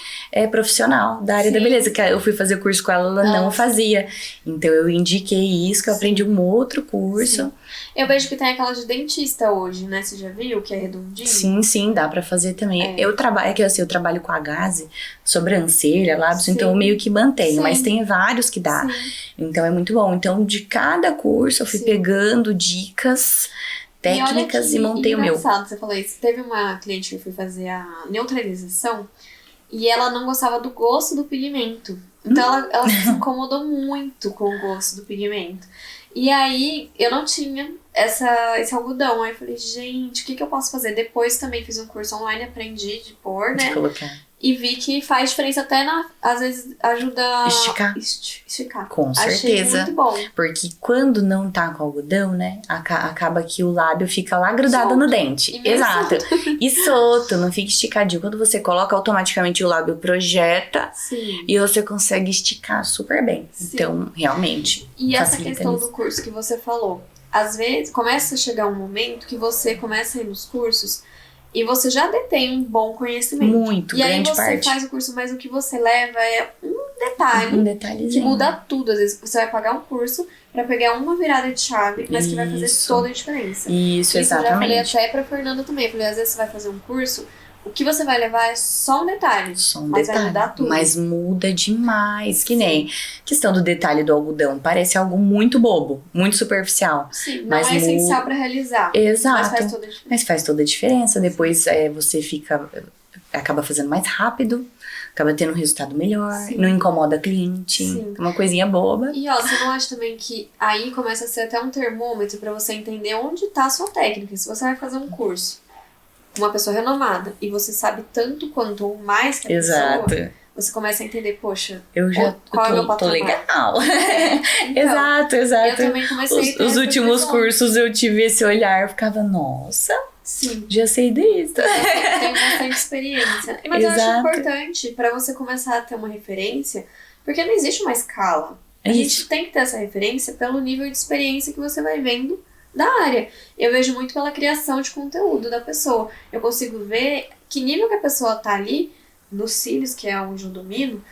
profissional da área da beleza, que eu fui fazer curso com ela, ela não fazia. Então eu indiquei isso, que eu aprendi um outro curso. Sim. Eu vejo que tem aquela de dentista hoje, né? Você já viu que é redondinho? Sim, dá pra fazer também. Eu trabalho com a gaze, sobrancelha, lábios, Sim. então eu meio que mantenho, Sim. mas tem vários que dá. Sim. Então é muito bom. Então de cada curso eu fui Sim. pegando dicas, técnicas e montei o meu. Engraçado, você falou isso. Teve uma cliente que eu fui fazer a neutralização e ela não gostava do gosto do pigmento. Então ela se incomodou muito com o gosto do pigmento. E aí eu não tinha esse algodão. Aí eu falei, gente, o que eu posso fazer? Depois também fiz um curso online, aprendi de pôr, né? De colocar. E vi que faz diferença até às vezes ajuda esticar. Com Achei certeza. muito bom. Porque quando não tá com algodão, né? Acaba que o lábio fica lá grudado Solto. no dente. E meio Exato. E solto, não fica esticadinho. Quando você coloca, automaticamente o lábio projeta. Sim. E você consegue esticar super bem. Sim. Então, realmente, E essa facilita questão nisso. do curso que você falou, às vezes começa a chegar um momento que você começa a ir nos cursos e você já detém um bom conhecimento. Muito, e aí grande você parte. faz o curso, mas o que você leva é um detalhe Um que detalhezinho. muda tudo. Às vezes você vai pagar um curso pra pegar uma virada de chave, mas que vai fazer Isso. toda a diferença. Isso, Eu já falei exatamente. até pra Fernanda também. Eu falei, às vezes você vai fazer um curso, o que você vai levar é só um detalhe. Só um mas vai detalhe, mudar tudo. mas muda demais, que nem questão do detalhe do algodão, parece algo muito bobo, muito superficial. Sim, não mas é essencial pra realizar. Exato. Mas faz toda a diferença. Mas faz toda a diferença. Depois você acaba fazendo mais rápido, acaba tendo um resultado melhor, Sim. não incomoda a cliente, Sim. uma coisinha boba. E ó, você não acha também que aí começa a ser até um termômetro pra você entender onde tá a sua técnica? Se você vai fazer um curso com uma pessoa renomada e você sabe tanto quanto ou mais que a Exato. pessoa, você começa a entender, poxa, Eu já qual é o meu tô patamar? legal. Então, Exato. eu também comecei a ter Os essa últimos visão. cursos eu tive esse olhar, eu ficava, nossa, Sim. já sei disso. Tenho bastante experiência. Mas eu acho Exato. importante pra você começar a ter uma referência, porque não existe uma escala. A gente tem que ter essa referência pelo nível de experiência que você vai vendo da área. Eu vejo muito pela criação de conteúdo da pessoa. Eu consigo ver que nível que a pessoa tá ali, nos cílios, que é onde eu domino,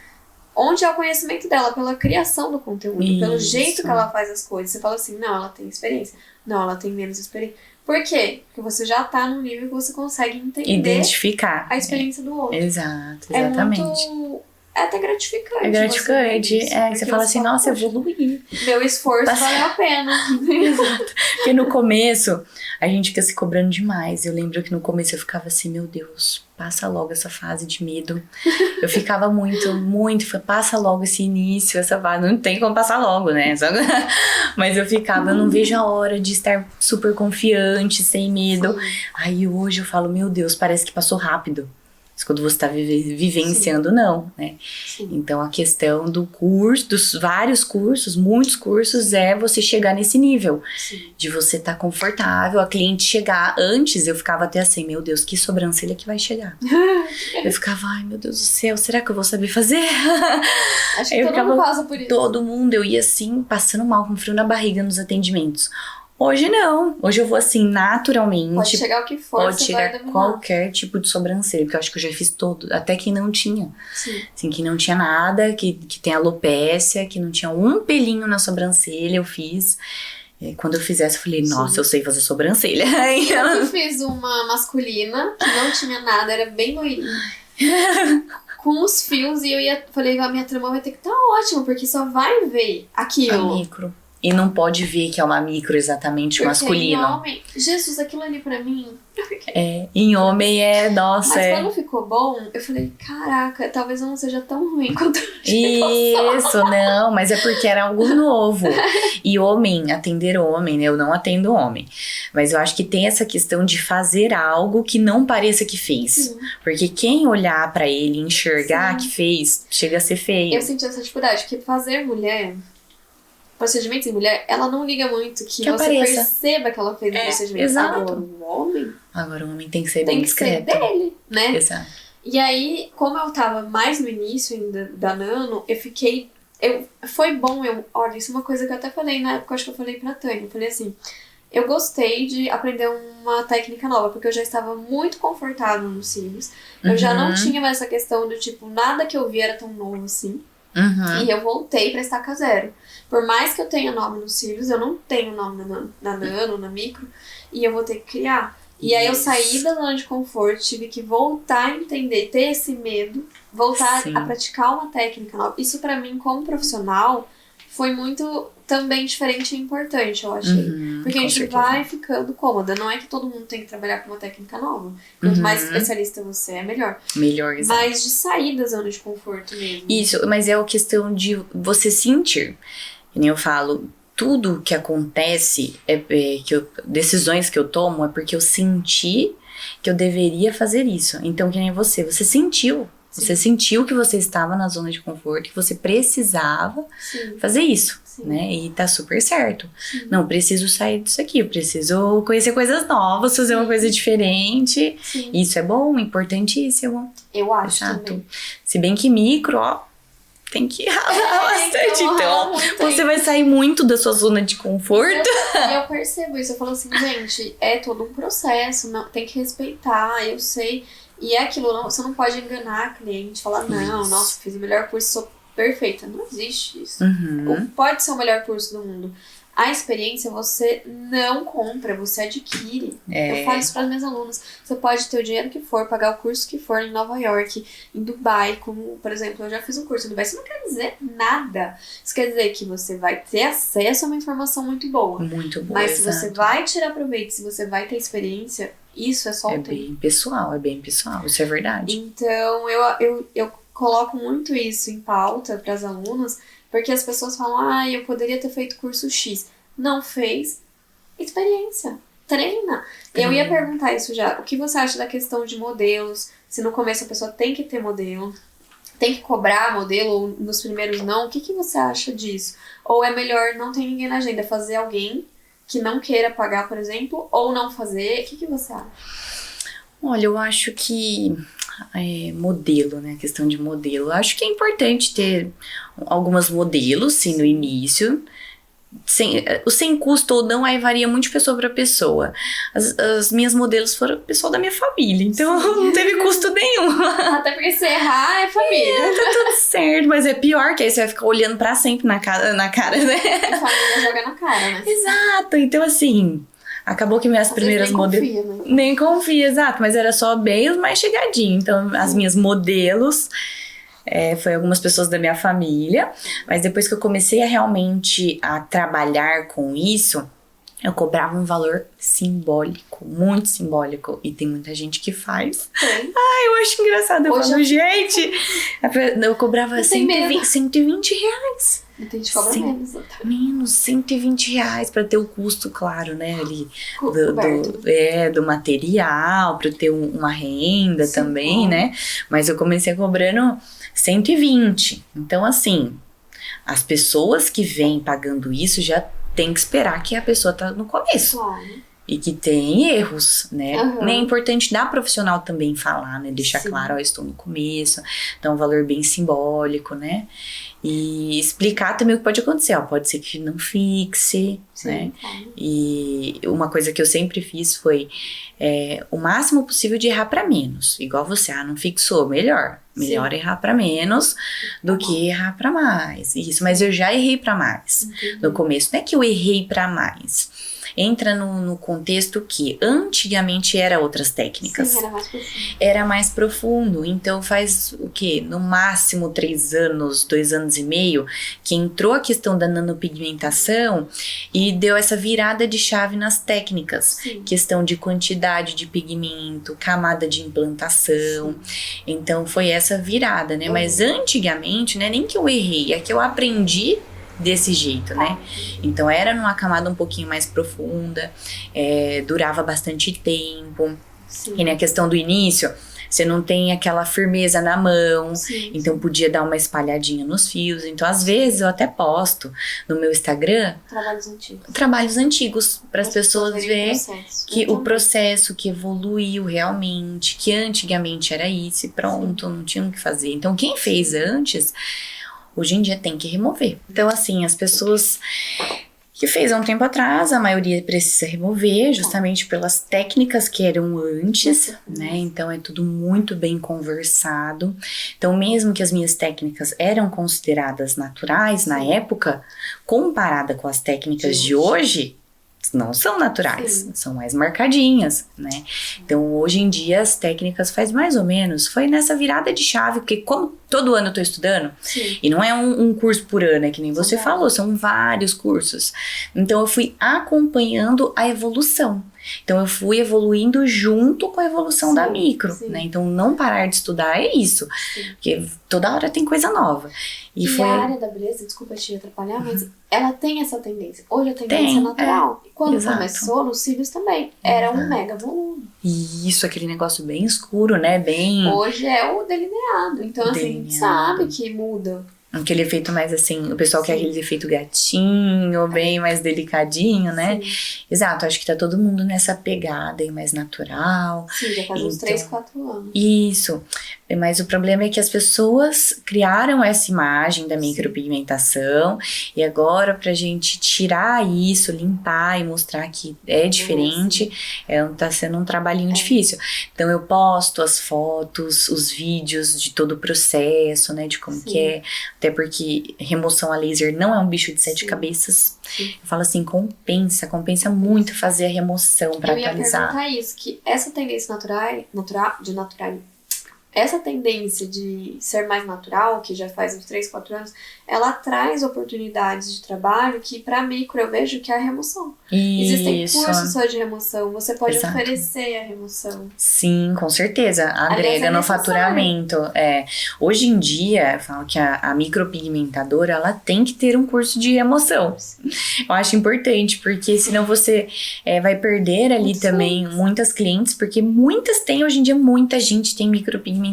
onde é o conhecimento dela, pela criação do conteúdo, pelo Isso. jeito que ela faz as coisas. Você fala assim, não, ela tem experiência. Não, ela tem menos experiência. Por quê? Porque você já tá num nível que você consegue entender Identificar. a experiência do outro. Exato, exatamente. É até gratificante. É gratificante. Você, ver isso, Você porque fala assim, nossa, "Poxa, evoluí. meu esforço valeu a pena." Porque no começo, a gente fica se cobrando demais. Eu lembro que no começo eu ficava assim, meu Deus, passa logo essa fase de medo. Eu ficava muito, passa logo esse início, essa fase. Não tem como passar logo, né? Mas eu ficava, eu não vejo a hora de estar super confiante, sem medo. Sim. Aí hoje eu falo, meu Deus, parece que passou rápido. Mas quando você tá vivenciando, não, né? Sim. Então, a questão do curso, dos vários cursos, muitos cursos, é você chegar nesse nível. Sim. De você estar confortável, a cliente chegar. Antes, eu ficava até assim, meu Deus, que sobrancelha que vai chegar. Eu ficava, ai, meu Deus do céu, será que eu vou saber fazer? Acho que todo mundo passa por isso. Todo mundo, eu ia assim, passando mal, com frio na barriga nos atendimentos. Hoje não. Hoje eu vou assim, naturalmente. Pode chegar o que for, Pode você chegar vai dominar. qualquer tipo de sobrancelha, porque eu acho que eu já fiz todo, até quem não tinha. Sim. Assim, que não tinha nada, que tem alopécia, que não tinha um pelinho na sobrancelha, eu fiz. E quando eu fizesse, eu falei, nossa, Sim. eu sei fazer sobrancelha. Eu fiz uma masculina, que não tinha nada, era bem loirinha. Com os fios, e falei, a minha trama vai ter que estar ótima, porque só vai ver aquilo. A micro. E não pode ver que é uma micro exatamente Porque masculino. Em homem, Jesus, aquilo ali pra mim. Em homem nossa, Mas quando ficou bom, eu falei, caraca, talvez eu não seja tão ruim quanto Isso, não, mas é porque era algo novo. E homem, atender homem, né? Eu não atendo homem. Mas eu acho que tem essa questão de fazer algo que não pareça que fez. Sim. Porque quem olhar pra ele e enxergar Sim. que fez, chega a ser feio. Eu senti essa dificuldade, porque fazer mulher, procedimentos em mulher, ela não liga muito que você apareça. perceba que ela fez o procedimento. exato. Agora, o homem Agora o homem tem que ser tem bem que discreto. ser dele, né? Exato. E aí, como eu tava mais no início ainda da Nano, eu fiquei... foi bom, olha, isso é uma coisa que eu até falei na época, acho que eu falei pra Tânia. Eu falei assim, eu gostei de aprender uma técnica nova, porque eu já estava muito confortável nos cílios. Eu já não tinha mais essa questão do tipo, nada que eu via era tão novo assim. E eu voltei pra estaca zero. Por mais que eu tenha nome nos cílios, eu não tenho nome na Nano, na Micro, e eu vou ter que criar. E aí eu saí da zona de conforto, tive que voltar a entender, ter esse medo, voltar Sim. a praticar uma técnica nova. Isso pra mim, como profissional, foi muito também diferente e importante, eu achei. Porque a com gente certeza. vai ficando cômoda. Não é que todo mundo tem que trabalhar com uma técnica nova. Quanto mais especialista você é, melhor. Melhor, exato. Mas de sair da zona de conforto mesmo. Isso, mas é a questão de você sentir. Que nem eu falo, tudo que acontece, decisões que eu tomo é porque eu senti que eu deveria fazer isso. Então, que nem você sentiu. Sim. Você sentiu que você estava na zona de conforto, que você precisava Sim. fazer isso, Sim. né? E tá super certo. Sim. Não, preciso sair disso aqui, eu preciso conhecer coisas novas, fazer uma coisa diferente. Sim. Isso é bom, importantíssimo. Eu acho Exato. também. Se bem que micro, ó, tem que ralar bastante. Então, você vai sair muito da sua zona de conforto. Eu percebo isso. Eu falo assim, gente, é todo um processo, não, tem que respeitar, eu sei. E é aquilo, você não pode enganar a cliente, falar, não, Isso. nossa, fiz o melhor curso, sou perfeita. Não existe isso. Pode ser o melhor curso do mundo. A experiência você não compra, você adquire. Eu falo isso para as minhas alunas. Você pode ter o dinheiro que for, pagar o curso que for em Nova York, em Dubai, como, por exemplo, eu já fiz um curso em Dubai. Isso não quer dizer nada. Isso quer dizer que você vai ter acesso a uma informação muito boa. Muito boa, Mas se exato. você vai tirar proveito, se você vai ter experiência, isso é só o tempo. É bem pessoal, isso é verdade. Então, eu coloco muito isso em pauta para as alunas, porque as pessoas falam, eu poderia ter feito curso X. Não fez, experiência, treina. Eu ia perguntar isso já. O que você acha da questão de modelos? Se no começo a pessoa tem que ter modelo, tem que cobrar modelo, ou nos primeiros não, o que você acha disso? Ou é melhor não ter ninguém na agenda, fazer alguém que não queira pagar, por exemplo, ou não fazer? O que você acha? Olha, eu acho que modelo, né? A questão de modelo. Eu acho que é importante ter algumas modelos, sim, no início. Sem custo ou não, aí varia muito de pessoa para pessoa. As minhas modelos foram o pessoal da minha família, então não teve custo nenhum. Até porque se errar é família. Tá tudo certo, mas é pior que aí você vai ficar olhando pra sempre na cara, né? A família joga na cara, né? Exato, então assim, acabou que minhas primeiras modelos... Confia, né? Nem confia, exato, mas era só bem os mais chegadinhos. Então, as minhas modelos... foi algumas pessoas da minha família, mas depois que eu comecei a realmente a trabalhar com isso, Eu cobrava um valor simbólico, muito simbólico. E tem muita gente que faz. Eu acho engraçado. Eu falo, gente... Eu cobrava 120 reais. E tem gente que cobra menos. Menos, 120 reais pra ter o custo, claro, né? Ali do material, pra ter uma renda também, né? Mas eu comecei cobrando 120. Então, assim, as pessoas que vêm pagando isso já tem que esperar que a pessoa tá no começo. Claro. E que tem erros, né? É importante da profissional também falar, né? Deixar claro, ó, estou no começo. Então, um valor bem simbólico, né? E explicar também o que pode acontecer, ó. Pode ser que não fixe, né? E uma coisa que eu sempre fiz foi o máximo possível de errar pra menos. Igual você, não fixou, melhor. Melhor errar pra menos do que errar pra mais. Isso, mas eu já errei pra mais. No começo, não é que eu errei pra mais. Entra no contexto que antigamente era outras técnicas. Sim, era mais profundo. Era mais profundo. Então faz o quê? No máximo 3 anos, 2 anos e meio, que entrou a questão da nanopigmentação e deu essa virada de chave nas técnicas. Sim. Questão de quantidade de pigmento, camada de implantação. Então foi essa virada, né? Mas antigamente, né, nem que eu errei, é que eu aprendi desse jeito, né? Então era numa camada um pouquinho mais profunda, durava bastante tempo. E na questão do início, você não tem aquela firmeza na mão, então podia dar uma espalhadinha nos fios. Então às vezes eu até posto no meu Instagram trabalhos antigos para as pessoas verem que o processo que evoluiu realmente, que antigamente era isso e pronto, não tinha o que fazer. Então quem fez antes, hoje em dia tem que remover. Então, assim, as pessoas que fez há um tempo atrás, a maioria precisa remover, justamente pelas técnicas que eram antes, né? Então, é tudo muito bem conversado. Então, mesmo que as minhas técnicas eram consideradas naturais na época, comparada com as técnicas de hoje, não são naturais, são mais marcadinhas, né? Então, hoje em dia, as técnicas faz mais ou menos, foi nessa virada de chave, porque como todo ano eu tô estudando, e não é um curso por ano, é que nem você falou, são vários cursos. Então, eu fui acompanhando a evolução. Então, eu fui evoluindo junto com a evolução da micro, né? Então, não parar de estudar é isso, porque toda hora tem coisa nova. E foi... a área da beleza, desculpa te atrapalhar, mas ela tem essa tendência. Hoje a tendência é natural. E quando começou, nos cílios também, era um mega volume. Isso, aquele negócio bem escuro, né? Bem... Hoje é o delineado. Então, assim, a gente sabe que muda. Aquele efeito mais assim, o pessoal quer aquele efeito gatinho, bem mais delicadinho, né? Exato, acho que tá todo mundo nessa pegada aí mais natural. Sim, já faz uns 3, 4 anos. Isso, mas o problema é que as pessoas criaram essa imagem da micropigmentação e agora pra gente tirar isso, limpar e mostrar que é diferente, tá sendo um trabalhinho difícil. Então eu posto as fotos, os vídeos de todo o processo, né, de como que é. Até porque remoção a laser não é um bicho de 7 cabeças. Eu falo assim, compensa muito fazer a remoção para atualizar. Eu ia perguntar isso, que essa tendência essa tendência de ser mais natural, que já faz uns 3, 4 anos, ela traz oportunidades de trabalho que pra micro eu vejo que é a remoção. Existem cursos só de remoção, você pode oferecer a remoção. Sim, com certeza, agrega no faturamento. Hoje em dia, eu falo que a micropigmentadora, ela tem que ter um curso de remoção. Eu acho importante, porque senão você vai perder ali também muitas clientes, porque hoje em dia muita gente tem micropigmentação.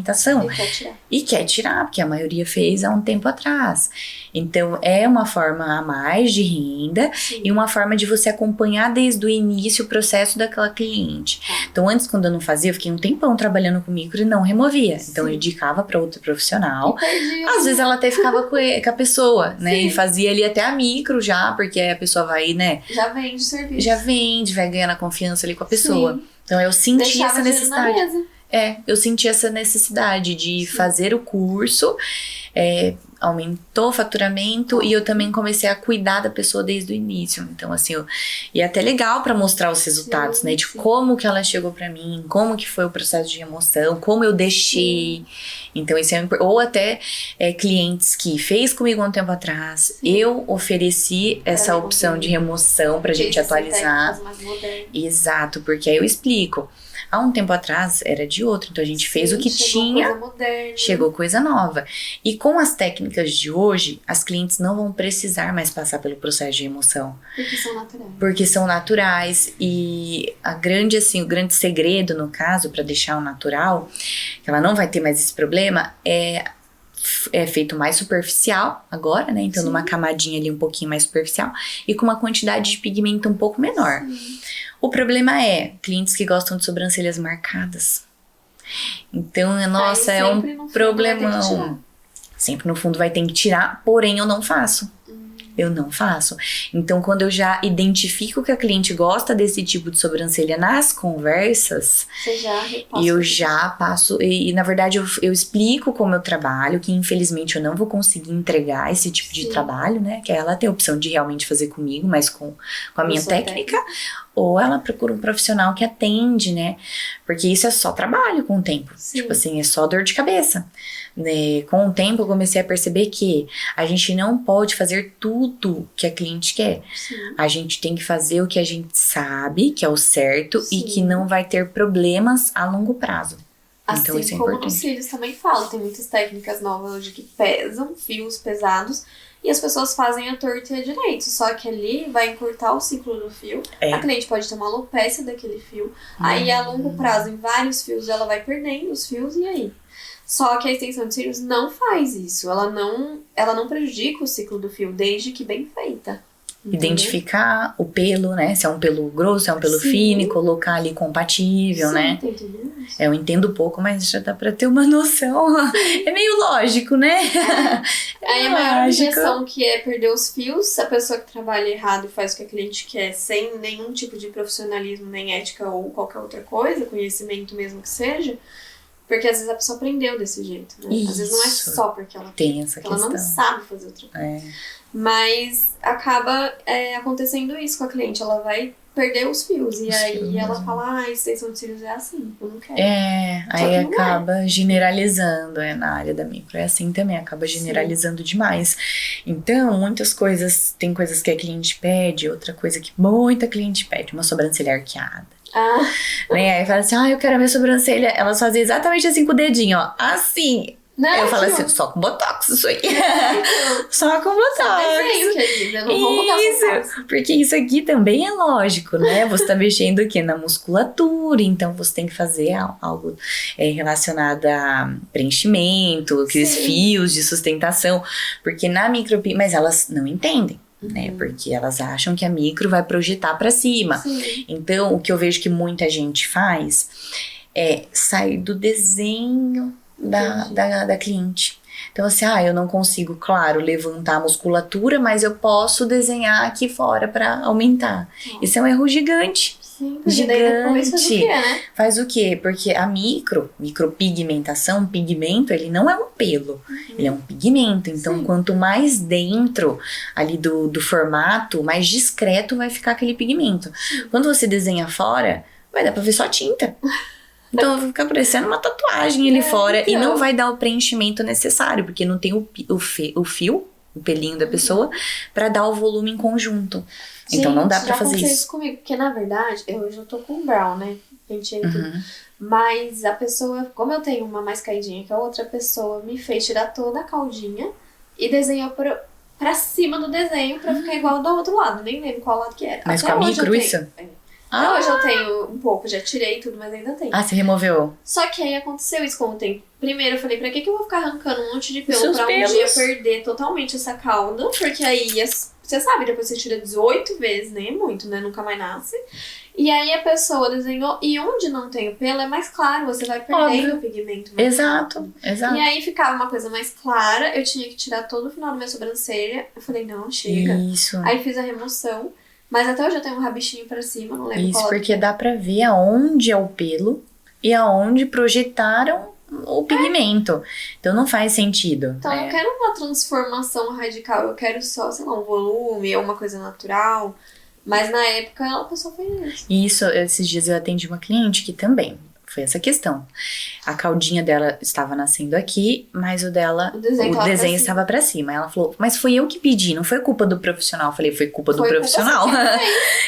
E quer tirar, porque a maioria fez há um tempo atrás. Então, é uma forma a mais de renda e uma forma de você acompanhar desde o início o processo daquela cliente. Então, antes, quando eu não fazia, eu fiquei um tempão trabalhando com micro e não removia. Então, eu indicava para outro profissional. Às vezes, ela até ficava com a pessoa, né? E fazia ali até a micro já, porque aí a pessoa vai, né? Já vende o serviço. Já vende, vai ganhando a confiança ali com a pessoa. Então, eu senti essa necessidade. Eu senti essa necessidade de fazer o curso, aumentou o faturamento e eu também comecei a cuidar da pessoa desde o início. Então, assim, e é até legal pra mostrar os resultados, né? De como que ela chegou pra mim, como que foi o processo de remoção, como eu deixei. Então, isso ou até clientes que fez comigo há um tempo atrás, eu ofereci essa opção de remoção pra gente atualizar. Exato, porque aí eu explico. Há um tempo atrás era de outro, então a gente fez o que tinha, coisa moderna. Chegou coisa nova. E com as técnicas de hoje, as clientes não vão precisar mais passar pelo processo de remoção. Porque são naturais. E o grande segredo, no caso, para deixar o natural, que ela não vai ter mais esse problema, é feito mais superficial agora, né? Então, numa camadinha ali um pouquinho mais superficial e com uma quantidade de pigmento um pouco menor. O problema é clientes que gostam de sobrancelhas marcadas. Então, nossa, é um problemão. Sempre no fundo vai ter que tirar, porém eu não faço. Eu não faço. Então, quando eu já identifico que a cliente gosta desse tipo de sobrancelha nas conversas, eu já passo. E na verdade, eu explico como eu trabalho, que infelizmente eu não vou conseguir entregar esse tipo de trabalho, né? Que ela tem a opção de realmente fazer comigo, mas com a minha técnica. Ou ela procura um profissional que atende, né? Porque isso é só trabalho com o tempo. Tipo assim, é só dor de cabeça. Né? Com o tempo eu comecei a perceber que a gente não pode fazer tudo que a cliente quer. A gente tem que fazer o que a gente sabe que é o certo e que não vai ter problemas a longo prazo. Então isso é como importante. Nos cílios também falo, tem muitas técnicas novas hoje que pesam, fios pesados, e as pessoas fazem a torta e a direito. Só que ali vai encurtar o ciclo do fio. A cliente pode ter uma alopecia daquele fio. Aí a longo prazo, em vários fios, ela vai perdendo os fios e aí? Só que a extensão de cílios não faz isso. Ela não prejudica o ciclo do fio, desde que bem feita. Identificar o pelo, né? Se é um pelo grosso, se é um pelo fino, e colocar ali compatível, né? Eu entendo pouco, mas já dá pra ter uma noção. É meio lógico, né? Aí a maior objeção que é perder os fios, se a pessoa que trabalha errado e faz o que a cliente quer, sem nenhum tipo de profissionalismo, nem ética ou qualquer outra coisa, conhecimento mesmo que seja. Porque às vezes a pessoa aprendeu desse jeito, né? Às vezes não é só porque ela tem essa questão. Ela não sabe fazer outra coisa. Mas acaba acontecendo isso com a cliente. Ela vai perder os fios. E aí ela fala, a extensão de cílios é assim, eu não quero. Aí acaba generalizando na área da micro. É assim também, acaba generalizando demais. Então, muitas coisas, tem coisas que a cliente pede, outra coisa que muita cliente pede, uma sobrancelha arqueada. Né? Aí fala assim, eu quero a minha sobrancelha. Elas fazem exatamente assim com o dedinho, ó. Assim. Não, eu falo assim, só com botox isso aí. Só com botox. Desenho, querida, não vou botar isso, porque isso aqui também é lógico, né? Você tá mexendo aqui na musculatura, então você tem que fazer algo relacionado a preenchimento, aqueles fios de sustentação, porque na mas elas não entendem. Né? Porque elas acham que a micro vai projetar pra cima. Então, o que eu vejo que muita gente faz é sair do desenho da cliente. Então, assim, eu não consigo, claro, levantar a musculatura, mas eu posso desenhar aqui fora pra aumentar. Isso é um erro gigante. Gigante. Faz o quê? Porque a micropigmentação, pigmento, ele não é um pelo, ele é um pigmento. Então, quanto mais dentro ali do formato, mais discreto vai ficar aquele pigmento. Quando você desenha fora, vai dar pra ver só tinta. Então vai ficar parecendo uma tatuagem ali fora e não vai dar o preenchimento necessário, porque não tem o fio, o pelinho da pessoa, pra dar o volume em conjunto. Gente, então não dá pra fazer isso comigo, porque na verdade, eu já tô com brown, né? Pentei tudo. Mas a pessoa, como eu tenho uma mais caidinha que a outra, pessoa me fez tirar toda a caldinha e desenhou pra cima do desenho pra ficar igual do outro lado. Nem lembro qual lado que era. Mas até com a micro isso? Hoje eu tenho um pouco, já tirei tudo, mas ainda tenho. Você removeu? Só que aí aconteceu isso com o tempo. Primeiro eu falei, pra que eu vou ficar arrancando um monte de pelo pra um dia perder totalmente essa cauda? Porque aí, você sabe, depois você tira 18 vezes, nem é muito, né? Nunca mais nasce. E aí a pessoa desenhou, e onde não tem o pelo é mais claro, você vai perdendo o pigmento. Exato. E aí ficava uma coisa mais clara, eu tinha que tirar todo o final da minha sobrancelha. Eu falei, não, chega. Isso. Aí fiz a remoção. Mas até hoje eu tenho um rabichinho pra cima, não lembro qual. Isso, porque dá pra ver aonde é o pelo, e aonde projetaram o pigmento. Então não faz sentido. Então eu quero uma transformação radical, eu quero só, sei lá, um volume ou uma coisa natural. Mas na época a pessoa fez isso. Isso, esses dias eu atendi uma cliente que também foi essa questão. A caudinha dela estava nascendo aqui, mas o desenho estava pra cima. Ela falou, mas foi eu que pedi, não foi culpa do profissional. Eu falei, foi culpa do profissional.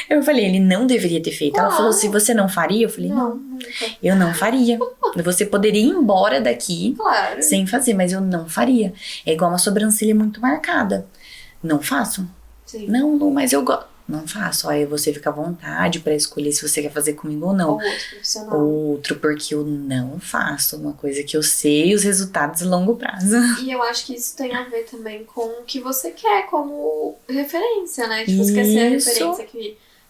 Eu falei, ele não deveria ter feito. Ela falou, se você não faria? Eu falei, não, eu não faria. Você poderia ir embora daqui sem fazer, mas eu não faria. É igual uma sobrancelha muito marcada. Não faço. Sim. Não, Lu, mas eu gosto. Não faço, aí você fica à vontade pra escolher se você quer fazer comigo ou não. Ou outro profissional. Outro, porque eu não faço uma coisa que eu sei os resultados a longo prazo. E eu acho que isso tem a ver também com o que você quer como referência, né? Tipo, você quer ser a referência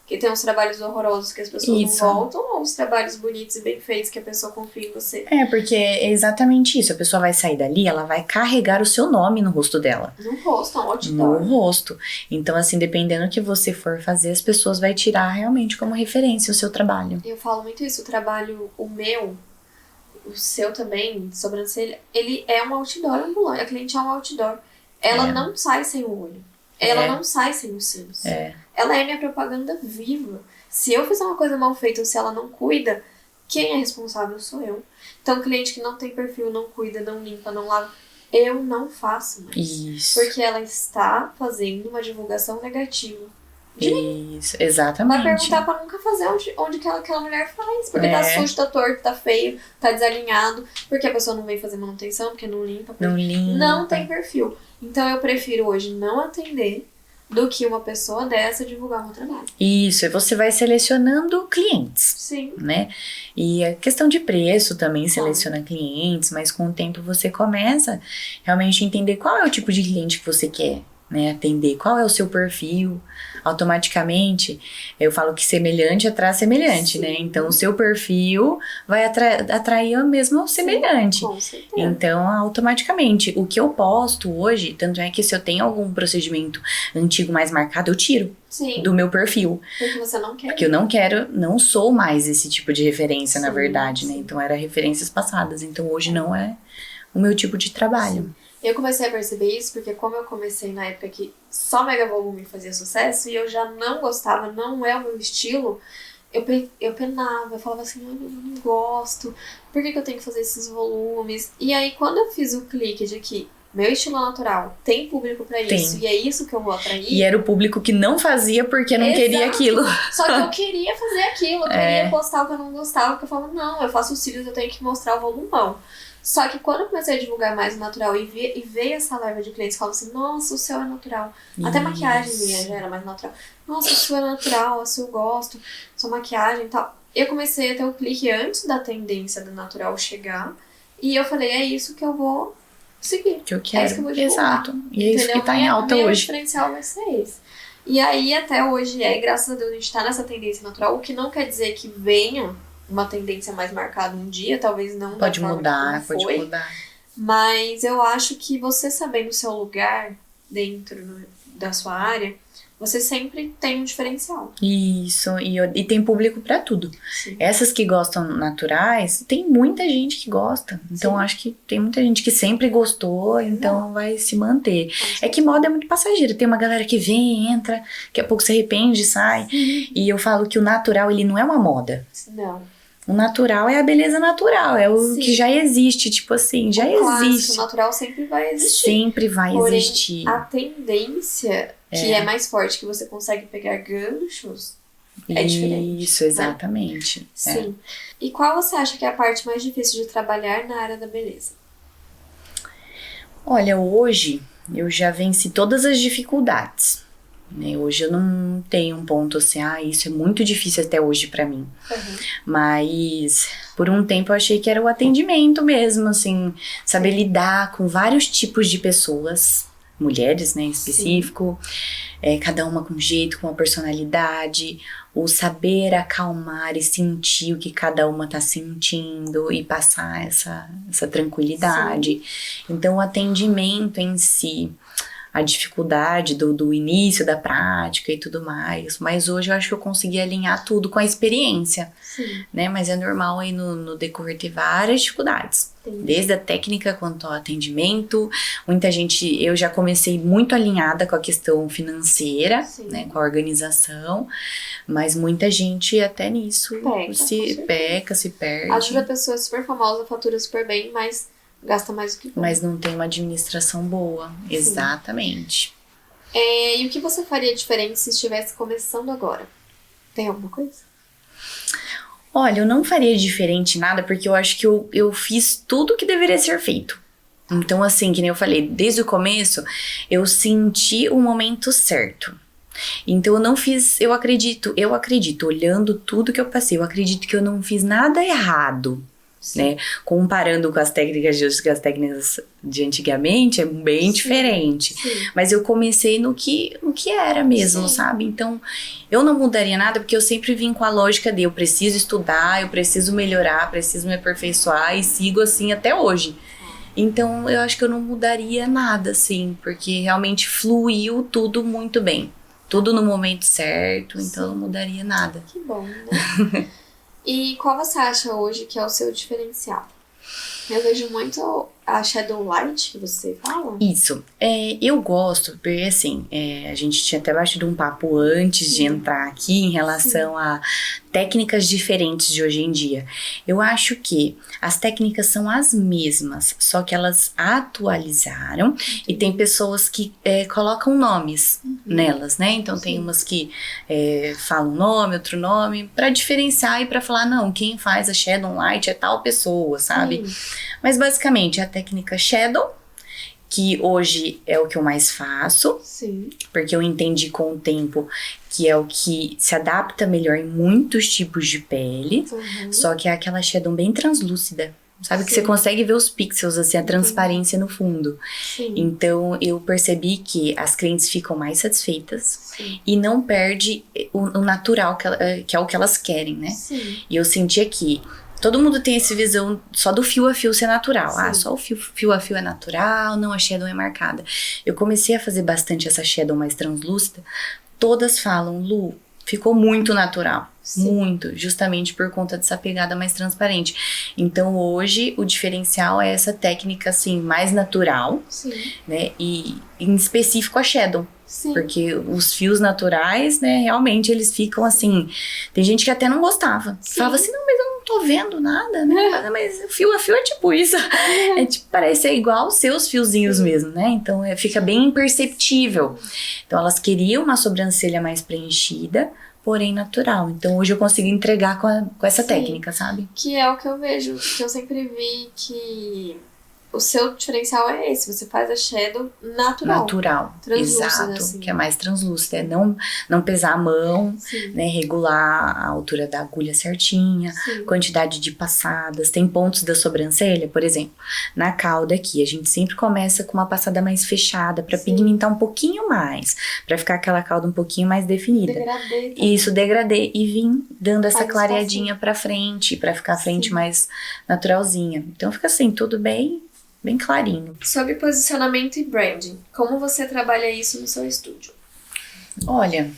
que tem uns trabalhos horrorosos que as pessoas não voltam, ou os trabalhos bonitos e bem feitos que a pessoa confia em você. Porque é exatamente isso. A pessoa vai sair dali, ela vai carregar o seu nome no rosto dela. No rosto, um outdoor. No rosto. Então, assim, dependendo do que você for fazer, as pessoas vão tirar realmente como referência o seu trabalho. Eu falo muito isso. O trabalho, o meu, o seu também, sobrancelha, ele é um outdoor ambulante. A cliente é um outdoor. Ela não sai sem o olho. Ela não sai sem os cílios. Ela é minha propaganda viva. Se eu fizer uma coisa mal feita ou se ela não cuida, quem é responsável sou eu. Então, cliente que não tem perfil, não cuida, não limpa, não lava, eu não faço mais. Isso. Porque ela está fazendo uma divulgação negativa. Isso, exatamente. Vai perguntar pra nunca fazer onde que aquela mulher faz. Porque tá sujo, tá torto, tá feio, tá desalinhado. Porque a pessoa não vem fazer manutenção, porque não limpa. Não tem perfil. Então eu prefiro hoje não atender do que uma pessoa dessa divulgar o meu trabalho. Isso, e você vai selecionando clientes. Sim. Né? E a questão de preço também seleciona clientes, mas com o tempo você começa realmente a entender qual é o tipo de cliente que você quer, né, atender, qual é o seu perfil. Automaticamente, eu falo que semelhante atrai semelhante, né? Então, o seu perfil vai atrair o mesmo semelhante. Com certeza. Então, automaticamente, o que eu posto hoje, tanto é que se eu tenho algum procedimento antigo mais marcado, eu tiro do meu perfil. Porque você não quer. Porque eu não quero, não sou mais esse tipo de referência, na verdade, né? Então, era referências passadas. Então, hoje não é o meu tipo de trabalho. Sim. Eu comecei a perceber isso porque como eu comecei na época que só Mega Volume fazia sucesso e eu já não gostava, não é o meu estilo, eu penava, eu falava assim, eu não gosto, por que eu tenho que fazer esses volumes? E aí quando eu fiz o clique de que meu estilo natural tem público pra isso e é isso que eu vou atrair. E era o público que não fazia porque não queria aquilo. Só que eu queria fazer aquilo, eu queria postar o que eu não gostava, porque eu falava, não, eu faço os cílios, eu tenho que mostrar o volumão. Só que quando eu comecei a divulgar mais o natural e veio essa leva de clientes que falavam assim, nossa, o seu é natural. Até maquiagem minha já era mais natural. Nossa, o seu é natural, o seu eu gosto, sua maquiagem e tal. Eu comecei a ter um clique antes da tendência do natural chegar. E eu falei, é isso que eu vou seguir. Que eu quero. É isso que eu vou divulgar. Exato. E é isso que tá em alta hoje. O diferencial vai ser esse. E aí, até hoje, graças a Deus, a gente tá nessa tendência natural, o que não quer dizer que venha uma tendência mais marcada um dia, talvez não pode mudar, pode mudar. Mas eu acho que você sabendo o seu lugar dentro da sua área, você sempre tem um diferencial. Isso, e tem público pra tudo. Sim. Essas que gostam naturais, tem muita gente que gosta. Então, acho que tem muita gente que sempre gostou, então vai se manter. É que moda é muito passageira. Tem uma galera que vem, entra, daqui a pouco se arrepende, sai. E eu falo que o natural, ele não é uma moda. Não. O natural é a beleza natural, é o que já existe, tipo assim, já existe. O natural sempre vai existir. Sempre vai Porém, existir. A tendência que é mais forte, que você consegue pegar ganchos, é diferente. Isso, exatamente. Né? Sim. E qual você acha que é a parte mais difícil de trabalhar na área da beleza? Olha, hoje eu já venci todas as dificuldades. Hoje eu não tenho um ponto assim, isso é muito difícil até hoje pra mim. Mas por um tempo eu achei que era o atendimento mesmo, assim, saber lidar com vários tipos de pessoas, mulheres, né, em específico, cada uma com um jeito, com uma personalidade, o saber acalmar e sentir o que cada uma tá sentindo e passar essa tranquilidade. Então o atendimento em si, a dificuldade do início da prática e tudo mais. Mas hoje eu acho que eu consegui alinhar tudo com a experiência, né? Mas é normal aí no decorrer ter várias dificuldades. Desde a técnica quanto ao atendimento. Muita gente, eu já comecei muito alinhada com a questão financeira, né, com a organização, mas muita gente até nisso se perde. Às vezes a pessoa é super famosa, fatura super bem, mas gasta mais do que pode. Mas não tem uma administração boa, exatamente. E o que você faria diferente se estivesse começando agora? Tem alguma coisa? Olha, eu não faria diferente nada, porque eu acho que eu fiz tudo o que deveria ser feito. Então, assim, que nem eu falei, desde o começo, eu senti o momento certo. Então, eu não fiz, eu acredito, olhando tudo que eu passei, eu acredito que eu não fiz nada errado. Né? Comparando com as técnicas de hoje, que as técnicas de antigamente é bem diferente. Mas eu comecei no que era mesmo, sabe? Então, eu não mudaria nada, porque eu sempre vim com a lógica de eu preciso estudar, eu preciso melhorar, preciso me aperfeiçoar, e sigo assim até hoje. Então, eu acho que eu não mudaria nada, assim, porque realmente fluiu tudo muito bem. Tudo no momento certo, então eu não mudaria nada. Que bom, né? E qual você acha hoje que é o seu diferencial? Eu vejo muito a Shadow Light, que você fala. Isso. Eu gosto, porque assim, a gente tinha até batido um papo antes de entrar aqui em relação a técnicas diferentes de hoje em dia. Eu acho que as técnicas são as mesmas, só que elas atualizaram e tem pessoas que colocam nomes nelas, né? Então tem umas que falam um nome, outro nome, pra diferenciar e pra falar, não, quem faz a Shadow Light é tal pessoa, sabe? Mas basicamente a técnica Shadow, que hoje é o que eu mais faço, porque eu entendi com o tempo que é o que se adapta melhor em muitos tipos de pele, só que é aquela Shadow bem translúcida, sabe? Que você consegue ver os pixels, assim, a transparência no fundo. Então, eu percebi que as clientes ficam mais satisfeitas e não perde o natural, que é o que elas querem, né? E eu sentia que todo mundo tem essa visão só do fio a fio ser natural. Só o fio a fio é natural, não, a shadow é marcada. Eu comecei a fazer bastante essa shadow mais translúcida. Todas falam, Lu, ficou muito natural. Muito, justamente por conta dessa pegada mais transparente. Então, hoje, o diferencial é essa técnica, assim, mais natural, né? E, em específico, a shadow. Porque os fios naturais, né, realmente eles ficam assim. Tem gente que até não gostava. Falava assim, não, mas eu não tô vendo nada, né? Mas fio a fio é tipo isso. Tipo, parece ser igual os seus fiozinhos mesmo, né? Então fica bem imperceptível. Então elas queriam uma sobrancelha mais preenchida, porém natural. Então hoje eu consigo entregar com essa técnica, sabe? Que é o que eu vejo, que eu sempre vi que o seu diferencial é esse, você faz a shadow natural. Exato, assim. Que é mais translúcida, não pesar a mão, né, regular a altura da agulha certinha, quantidade de passadas. Tem pontos da sobrancelha, por exemplo, na cauda aqui, a gente sempre começa com uma passada mais fechada, pra pigmentar um pouquinho mais, pra ficar aquela cauda um pouquinho mais definida. Degradê. Isso, degradê, e vim dando essa clareadinha pra frente, pra ficar a frente mais naturalzinha. Então fica assim, tudo bem clarinho. Sobre posicionamento e branding, como você trabalha isso no seu estúdio? Olha,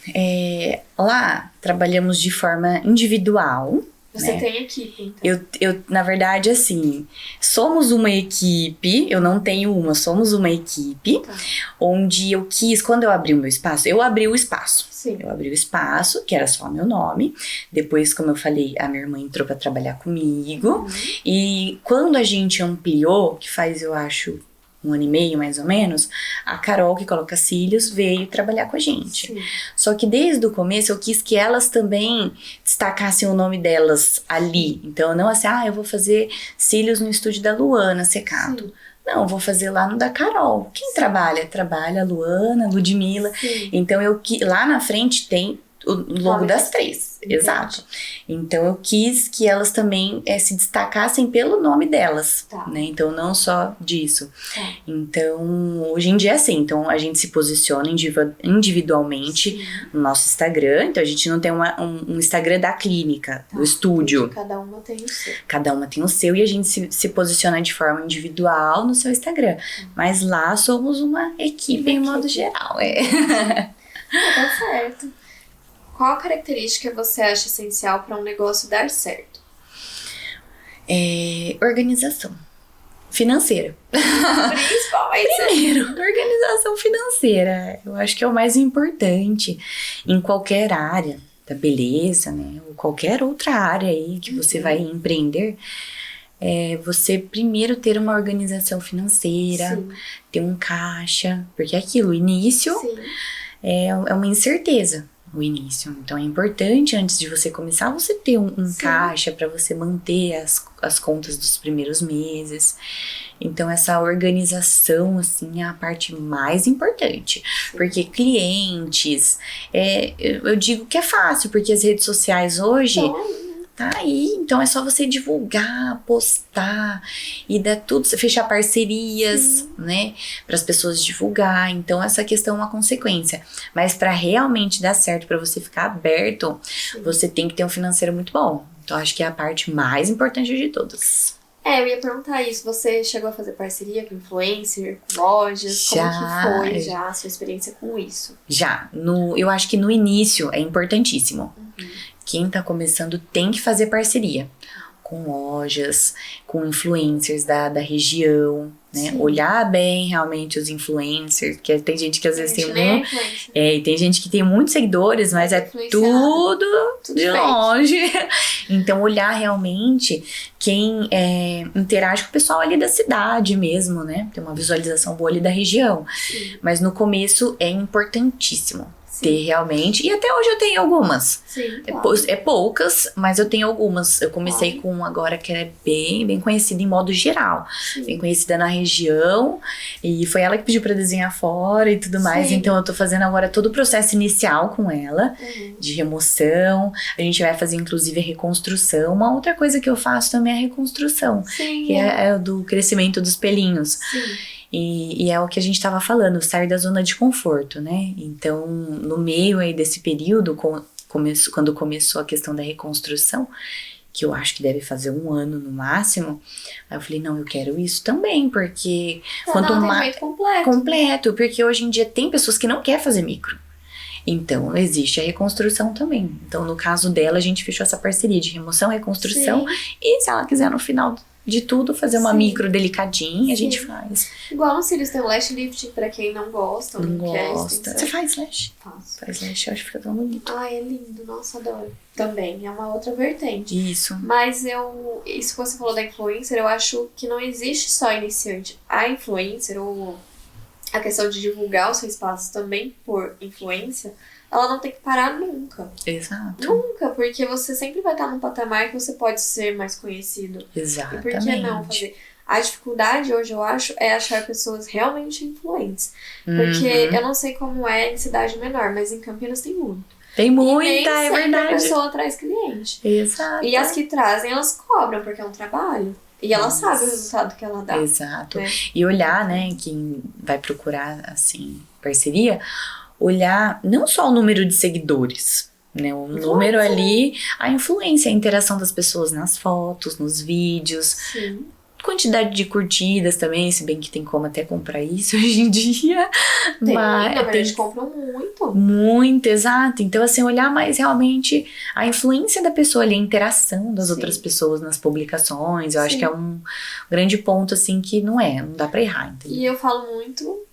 lá trabalhamos de forma individual. Você tem equipe, então? Eu, na verdade, assim, somos uma equipe, eu não tenho uma, somos uma equipe, onde eu quis, quando eu abri o meu espaço, eu abri o espaço. Eu abri o espaço, que era só meu nome. Depois, como eu falei, a minha irmã entrou pra trabalhar comigo. E quando a gente ampliou, que faz, eu acho, 1 ano e meio, mais ou menos, a Carol, que coloca cílios, veio trabalhar com a gente. Só que desde o começo eu quis que elas também destacassem o nome delas ali. Então, não assim, eu vou fazer cílios no estúdio da Luana Secato. Não, vou fazer lá no da Carol. Quem trabalha? Trabalha a Luana, a Ludmilla. Então, lá na frente tem o logo das três. Entendi. Exato. Então eu quis que elas também se destacassem pelo nome delas, Tá. né? Então não só disso. Tá. Então hoje em dia é assim, então a gente se posiciona individualmente no nosso Instagram. Então a gente não tem um Instagram da clínica, do estúdio. Entendi. Cada uma tem o seu. Cada uma tem o seu e a gente se posiciona de forma individual no seu Instagram. Mas lá somos uma equipe em modo geral. Tá certo. Qual característica você acha essencial para um negócio dar certo? Organização financeira. Principalmente. Primeiro, organização financeira. Eu acho que é o mais importante em qualquer área da beleza, né? Ou qualquer outra área aí que você vai empreender. Você primeiro ter uma organização financeira, Sim. ter um caixa, porque é aquilo, o início Sim. é uma incerteza. O início. Então é importante, antes de você começar, você ter um caixa para você manter as contas dos primeiros meses. Então essa organização, assim, é a parte mais importante. Porque clientes, eu digo que é fácil, porque as redes sociais hoje tá aí. Então é só você divulgar, postar e dar tudo, fechar parcerias, né, para as pessoas divulgar. Então essa questão é uma consequência. Mas para realmente dar certo, para você ficar aberto, você tem que ter um financeiro muito bom. Então acho que é a parte mais importante de todas. Eu ia perguntar isso. Você chegou a fazer parceria com influencer, com lojas? Como que foi já a sua experiência com isso? Já. Eu acho que no início é importantíssimo. Quem tá começando tem que fazer parceria com lojas, com influencers da região, né? Olhar bem realmente os influencers, porque tem gente que às vezes tem muito... e tem gente que tem muitos seguidores, mas é tudo de fake. longe. Então, olhar realmente quem interage com o pessoal ali da cidade mesmo, né? Tem uma visualização boa ali da região. Mas no começo é importantíssimo ter realmente, e até hoje eu tenho algumas. É poucas, mas eu tenho algumas. Eu comecei com uma agora que é bem, bem conhecida em modo geral. Bem conhecida na região, e foi ela que pediu pra desenhar fora e tudo mais. Então eu tô fazendo agora todo o processo inicial com ela, de remoção. A gente vai fazer inclusive a reconstrução. Uma outra coisa que eu faço também é a reconstrução, que é do crescimento dos pelinhos. E é o que a gente tava falando, sair da zona de conforto, né? Então, no meio aí desse período, quando começou a questão da reconstrução, que eu acho que deve fazer 1 ano no máximo, aí eu falei, não, eu quero isso também, porque quanto mais completo, porque hoje em dia tem pessoas que não querem fazer micro. Então, existe a reconstrução também. Então, no caso dela, a gente fechou essa parceria de remoção, reconstrução, e se ela quiser no final de tudo fazer uma micro delicadinha, a gente faz. Igual nos cílios tem o lash lifting pra quem não gosta. Não gosta. Você faz lash? Faço. Faz lash, eu acho que fica tão bonito. Ai, é lindo. Nossa, adoro. Também, é uma outra vertente. Isso. Mas isso que você falou da influencer, eu acho que não existe só iniciante. A influencer, ou a questão de divulgar o seu espaço também por influência, ela não tem que parar nunca. Exato. Nunca, porque você sempre vai estar num patamar que você pode ser mais conhecido. Exatamente. E por que não fazer? A dificuldade hoje, eu acho, é achar pessoas realmente influentes. Porque eu não sei como é em cidade menor, mas em Campinas tem muito. Tem muita, e nem é verdade. A pessoa traz cliente. Exato. E as que trazem, elas cobram, porque é um trabalho. E ela sabe o resultado que ela dá. Exato. Né? E olhar, né, quem vai procurar, assim, parceria, olhar não só o número de seguidores, né, o número ali, a influência, a interação das pessoas nas fotos, nos vídeos, quantidade de curtidas também, se bem que tem como até comprar isso hoje em dia. Tem, mas na verdade, compram muito. Muito, exato. Então, assim, olhar mais realmente a influência da pessoa ali, a interação das outras pessoas nas publicações. Eu acho que é um grande ponto, assim, que não dá pra errar, entendeu? E eu falo muito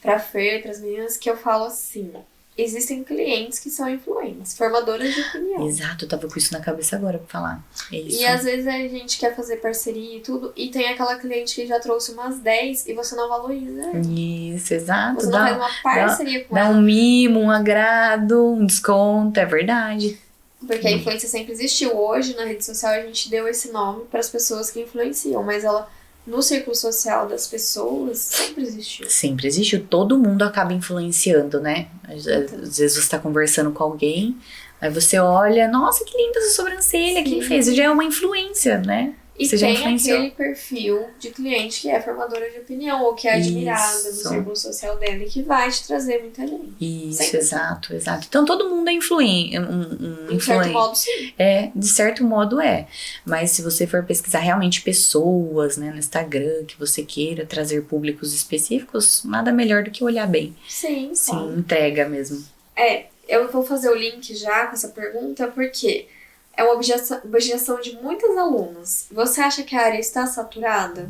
pra Fer, pras meninas, que eu falo assim, existem clientes que são influentes, formadoras de opinião. Exato, eu tava com isso na cabeça agora pra falar. É isso. E às vezes a gente quer fazer parceria e tudo, e tem aquela cliente que já trouxe umas 10 e você não valoriza. Isso, exato. Você não faz uma parceria com ela. Dá um mimo, um agrado, um desconto, é verdade. Porque a influência sempre existiu. Hoje, na rede social, a gente deu esse nome para as pessoas que influenciam, mas ela no círculo social das pessoas sempre existiu. Sempre existiu. Todo mundo acaba influenciando, né? Às vezes você tá conversando com alguém, aí você olha, nossa, que linda essa sobrancelha, Sim. quem fez? Já é uma influência, né? E Você já tem influenciou. aquele perfil de cliente que é formadora de opinião ou que é admirada do Isso. círculo social dela e que vai te trazer muita gente. Isso, Sempre. exato. Então todo mundo é De certo modo, sim. De certo modo é. Mas se você for pesquisar realmente pessoas, né, no Instagram, que você queira trazer públicos específicos, nada melhor do que olhar bem. Sim, Sim, entrega mesmo. Eu vou fazer o link já com essa pergunta porque é uma objeção de muitas alunas. Você acha que a área está saturada?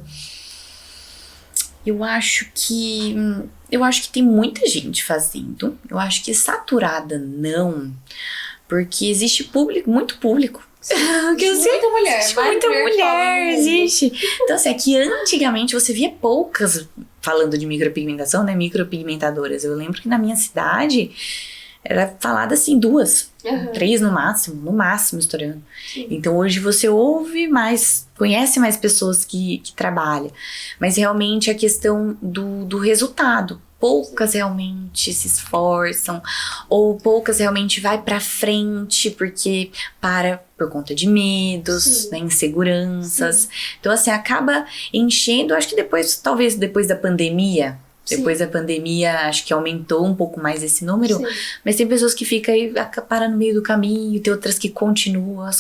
Eu acho que tem muita gente fazendo. Eu acho que saturada não, porque existe muito público. Muita mulher. Muita mulher existe. Então, assim, é que antigamente você via poucas falando de micropigmentação, né? Micropigmentadoras. Eu lembro que na minha cidade era falada assim 2, 3 no máximo estourando. Sim. Então hoje você ouve mais, conhece mais pessoas que trabalham, mas realmente a questão do resultado. Poucas realmente se esforçam, ou poucas realmente vai pra frente porque por conta de medos, né, inseguranças. Sim. Então assim, acaba enchendo, acho que talvez depois da pandemia, acho que aumentou um pouco mais esse número, Sim. mas tem pessoas que ficam aí, param no meio do caminho, tem outras que continuam. As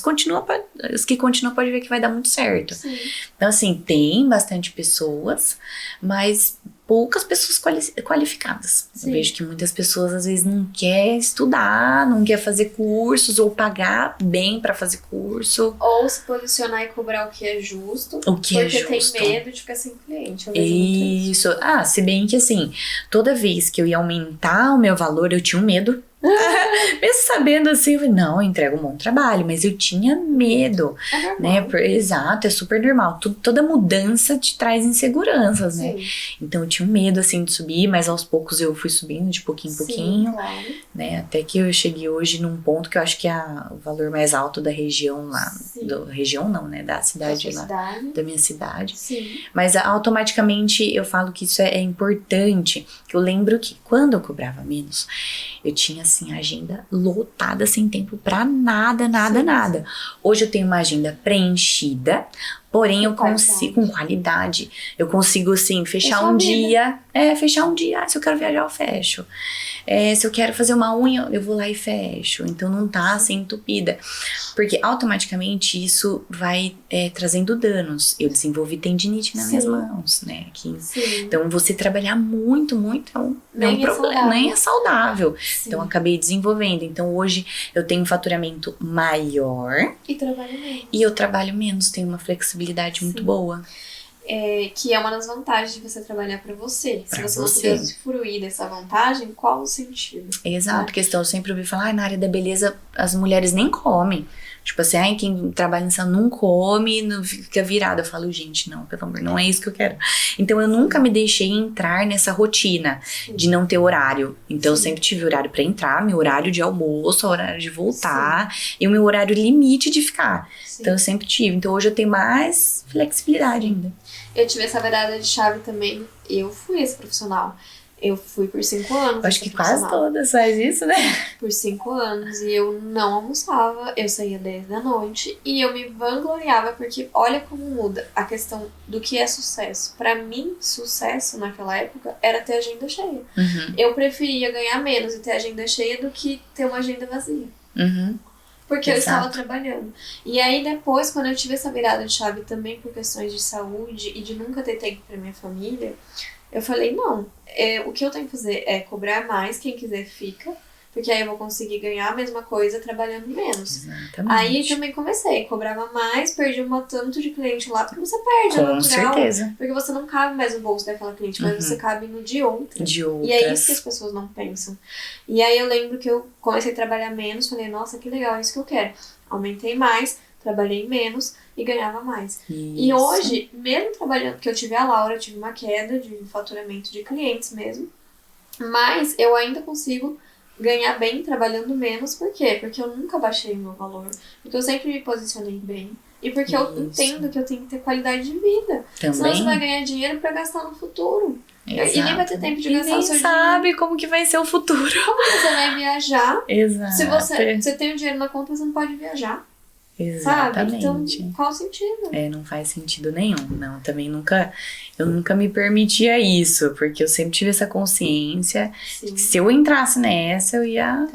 que continuam pode ver que vai dar muito certo. Sim. Então, assim, tem bastante pessoas, mas poucas pessoas qualificadas. Sim. Eu vejo que muitas pessoas às vezes não quer estudar, não quer fazer cursos ou pagar bem pra fazer curso. Ou se posicionar e cobrar o que é justo. Porque tem medo de ficar sem cliente. Eu vejo Isso. Se bem que assim, toda vez que eu ia aumentar o meu valor, eu tinha um medo. Mesmo sabendo assim, eu falei, não, eu entrego um bom trabalho, mas eu tinha medo, É normal. né? Exato, é super normal. Toda mudança te traz inseguranças, né? Sim. Então eu tinha um medo, assim, de subir, mas aos poucos eu fui subindo de pouquinho em pouquinho, Claro. né? Até que eu cheguei hoje num ponto que eu acho que é o valor mais alto da região lá. Região não, né? Da cidade lá. Da minha cidade. Sim. Mas automaticamente eu falo que isso é importante. Que eu lembro que quando eu cobrava menos, eu tinha assim a agenda lotada, sem tempo pra nada. Hoje eu tenho uma agenda preenchida, porém eu consigo com qualidade. Eu consigo assim fechar um dia. Se eu quero viajar eu fecho. Se eu quero fazer uma unha, eu vou lá e fecho. Então não tá assim entupida. Porque automaticamente isso vai trazendo danos. Eu desenvolvi tendinite nas minhas mãos, né? Então você trabalhar muito é um problema. Nem é saudável. Sim. Então acabei desenvolvendo. Então hoje eu tenho um faturamento maior. E trabalho menos. E eu trabalho menos. Tenho uma flexibilidade muito boa. Que é uma das vantagens de você trabalhar pra você. Se você não puder usufruir dessa vantagem, qual o sentido? Exato, questão, eu sempre ouvi falar, na área da beleza as mulheres nem comem. Tipo assim, quem trabalha nisso não come, não fica virada. Eu falo, gente, não, pelo amor, não é isso que eu quero. Então eu nunca me deixei entrar nessa rotina de não ter horário. Então eu sempre tive horário pra entrar, meu horário de almoço, horário de voltar e o meu horário limite de ficar. Então eu sempre tive. Então hoje eu tenho mais flexibilidade ainda. Eu tive essa virada de chave também. Eu fui esse profissional. Eu fui por 5 anos. Acho que quase todas faz isso, né? Por 5 anos. E eu não almoçava. Eu saía 10 da noite. E eu me vangloriava porque olha como muda a questão do que é sucesso. Pra mim, sucesso naquela época era ter agenda cheia. Uhum. Eu preferia ganhar menos e ter agenda cheia do que ter uma agenda vazia. Uhum. Porque eu estava trabalhando. E aí depois, quando eu tive essa virada de chave também por questões de saúde e de nunca ter tempo pra minha família, eu falei, não, o que eu tenho que fazer é cobrar mais, quem quiser fica, porque aí eu vou conseguir ganhar a mesma coisa trabalhando menos. Exatamente. Aí também comecei, cobrava mais, perdi um tanto de cliente lá, porque você perde, é natural. Com certeza. Porque você não cabe mais no bolso daquela cliente, mas você cabe no de outra. E é isso que as pessoas não pensam. E aí eu lembro que eu comecei a trabalhar menos, falei, nossa, que legal, é isso que eu quero. Aumentei mais, trabalhei menos e ganhava mais. Isso. E hoje, mesmo trabalhando, porque eu tive a Laura, eu tive uma queda de faturamento de clientes mesmo, mas eu ainda consigo ganhar bem trabalhando menos. Por quê? Porque eu nunca baixei o meu valor, porque eu sempre me posicionei bem, E porque eu entendo que eu tenho que ter qualidade de vida. Também. Senão você vai ganhar dinheiro pra gastar no futuro. Exato. E nem vai ter tempo de gastar o seu dinheiro. sabe como que vai ser o futuro. Como você vai viajar? Exato. Se você tem o dinheiro na conta, você não pode viajar. Exatamente. Sabe? Então, qual o sentido? Não faz sentido nenhum. Não, também eu nunca me permitia isso, porque eu sempre tive essa consciência de que se eu entrasse nessa, eu ia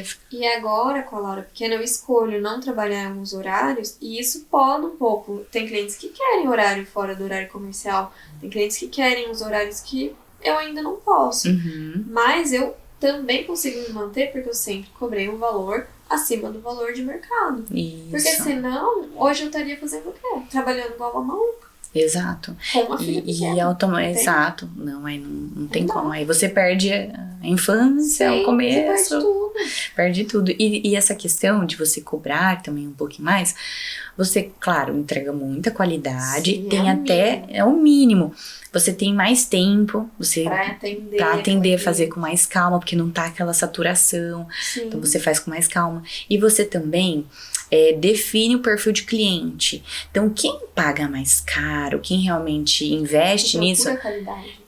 ficar. E agora, com a Laura Pequena, eu escolho não trabalhar em alguns horários, e isso pode um pouco. Tem clientes que querem horário fora do horário comercial, tem clientes que querem os horários que eu ainda não posso. Mas eu também consigo me manter, porque eu sempre cobrei um valor acima do valor de mercado. Isso. Porque senão, hoje eu estaria fazendo o quê? Trabalhando igual uma maluca. Exato. Com uma filha pequena. Exato. Não, aí não tem como. Aí você perde a infância, o começo. Você perde tudo. Perde tudo. E essa questão de você cobrar também um pouquinho mais, você, claro, entrega muita qualidade. Sim, tem é o mínimo. Você tem mais tempo pra atender, fazer com mais calma, porque não tá aquela saturação. Sim. Então você faz com mais calma. E você também define o perfil de cliente. Então quem paga mais caro, quem realmente investe nisso,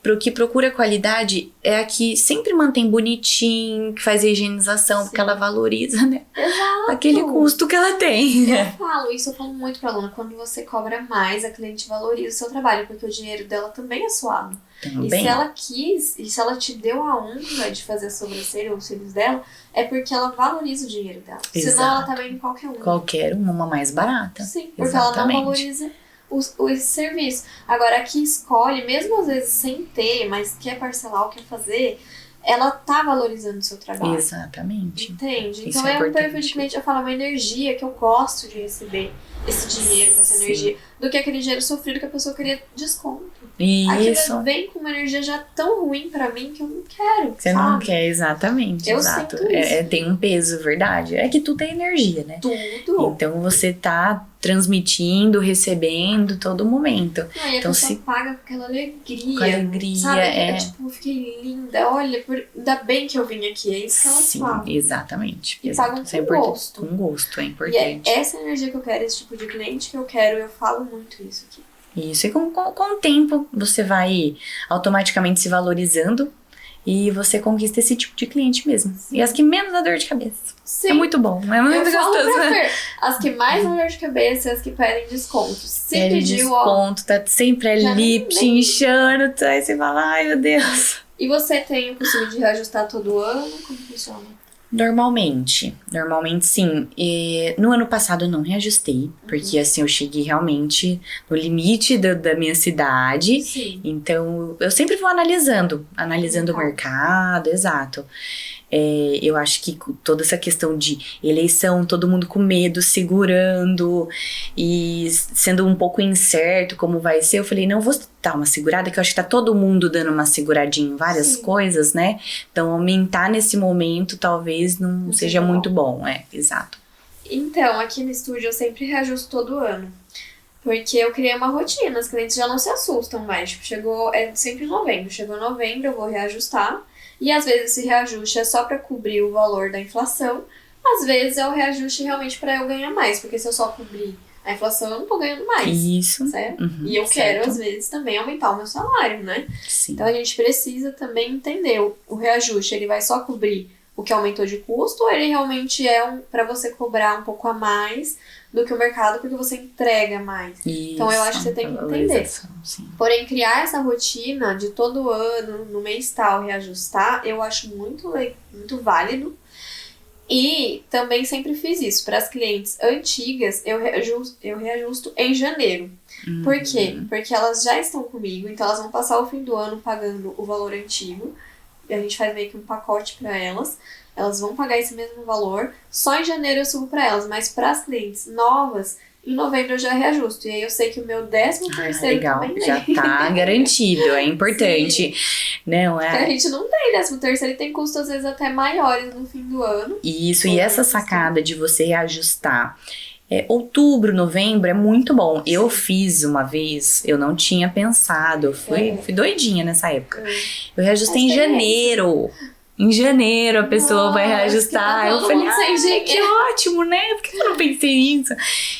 pro que procura qualidade, é a que sempre mantém bonitinho, que faz a higienização, porque ela valoriza, né? Exato. Aquele custo que ela tem. Eu falo muito pra aluna, quando você cobra mais, a cliente valoriza o seu trabalho, porque o dinheiro dela também é suado. Também. E se ela quis, e se ela te deu a honra de fazer a sobrancelha ou os cílios dela, é porque ela valoriza o dinheiro dela. Exato. Senão ela tá vendo qualquer uma. Qualquer uma mais barata. Sim, porque ela não valoriza esse serviço. Agora, a que escolhe, mesmo às vezes sem ter, mas quer parcelar ou quer fazer, ela tá valorizando o seu trabalho. Exatamente. Entende? Isso Então é um perfil de cliente, eu falo, uma energia que eu gosto de receber esse dinheiro, essa energia, do que aquele dinheiro sofrido que a pessoa queria desconto. Isso. Aquilo vem com uma energia já tão ruim pra mim que eu não quero. Você não quer, exatamente. Eu exato. sinto isso. Tem um peso, verdade. É que tudo é energia, né? Tudo. Então você tá transmitindo, recebendo todo momento. Não, e a então, pessoa paga com aquela alegria. Com alegria, sabe? Tipo, fiquei linda. Olha, ainda bem que eu vim aqui. É isso que ela fala. Exatamente. E pagam com gosto. Com gosto, é importante. E é essa energia que eu quero, esse tipo de cliente que eu quero. Eu falo muito isso aqui. Isso, e com o tempo você vai automaticamente se valorizando e você conquista esse tipo de cliente mesmo. Sim. E as que menos dá dor de cabeça. Sim. É muito bom, é muito gostoso. As que mais dão dor de cabeça, as que pedem desconto. Se pediu, desconto, tá sempre ali te inchando, tá? Aí você fala, ai meu Deus. E você tem o costume de reajustar todo ano? Como funciona? Normalmente sim. E no ano passado eu não reajustei, porque assim, eu cheguei realmente no limite da minha cidade. Sim. Então, eu sempre vou analisando o mercado, exato. Eu acho que toda essa questão de eleição, todo mundo com medo, segurando e sendo um pouco incerto como vai ser, eu falei, não, vou dar uma segurada, que eu acho que tá todo mundo dando uma seguradinha em várias coisas, né? Então, aumentar nesse momento talvez não seja muito bom, exato. Então, aqui no estúdio eu sempre reajusto todo ano. Porque eu criei uma rotina, os clientes já não se assustam mais. Tipo, sempre em novembro. Chegou novembro, eu vou reajustar. E às vezes esse reajuste é só para cobrir o valor da inflação. Às vezes é o reajuste realmente para eu ganhar mais. Porque se eu só cobrir a inflação, eu não tô ganhando mais. Isso. Certo? E eu quero, às vezes, também aumentar o meu salário, né? Sim. Então a gente precisa também entender. O reajuste, ele vai só cobrir o que aumentou de custo, ou ele realmente é para você cobrar um pouco a mais do que o mercado, porque você entrega mais. Isso, então eu acho que você tem que entender. Sim. Porém, criar essa rotina de todo ano, no mês tal, reajustar, eu acho muito válido. E também sempre fiz isso. Para as clientes antigas, eu reajusto em janeiro. Por quê? Porque elas já estão comigo, então elas vão passar o fim do ano pagando o valor antigo. E a gente faz meio que um pacote para elas. Elas vão pagar esse mesmo valor. Só em janeiro eu subo para elas. Mas para as clientes novas, em novembro eu já reajusto. E aí eu sei que o meu 13º legal, também já tá garantido. É importante. Sim. Não, Porque a gente não tem 13º e tem custos às vezes até maiores no fim do ano. Isso, e essa sacada de você reajustar outubro, novembro é muito bom. Eu fiz uma vez, eu não tinha pensado, eu fui doidinha nessa época. Eu reajustei em janeiro. em janeiro a pessoa vai reajustar. Tá, eu falei, sem jeito. que ótimo, né? Por que eu não pensei nisso?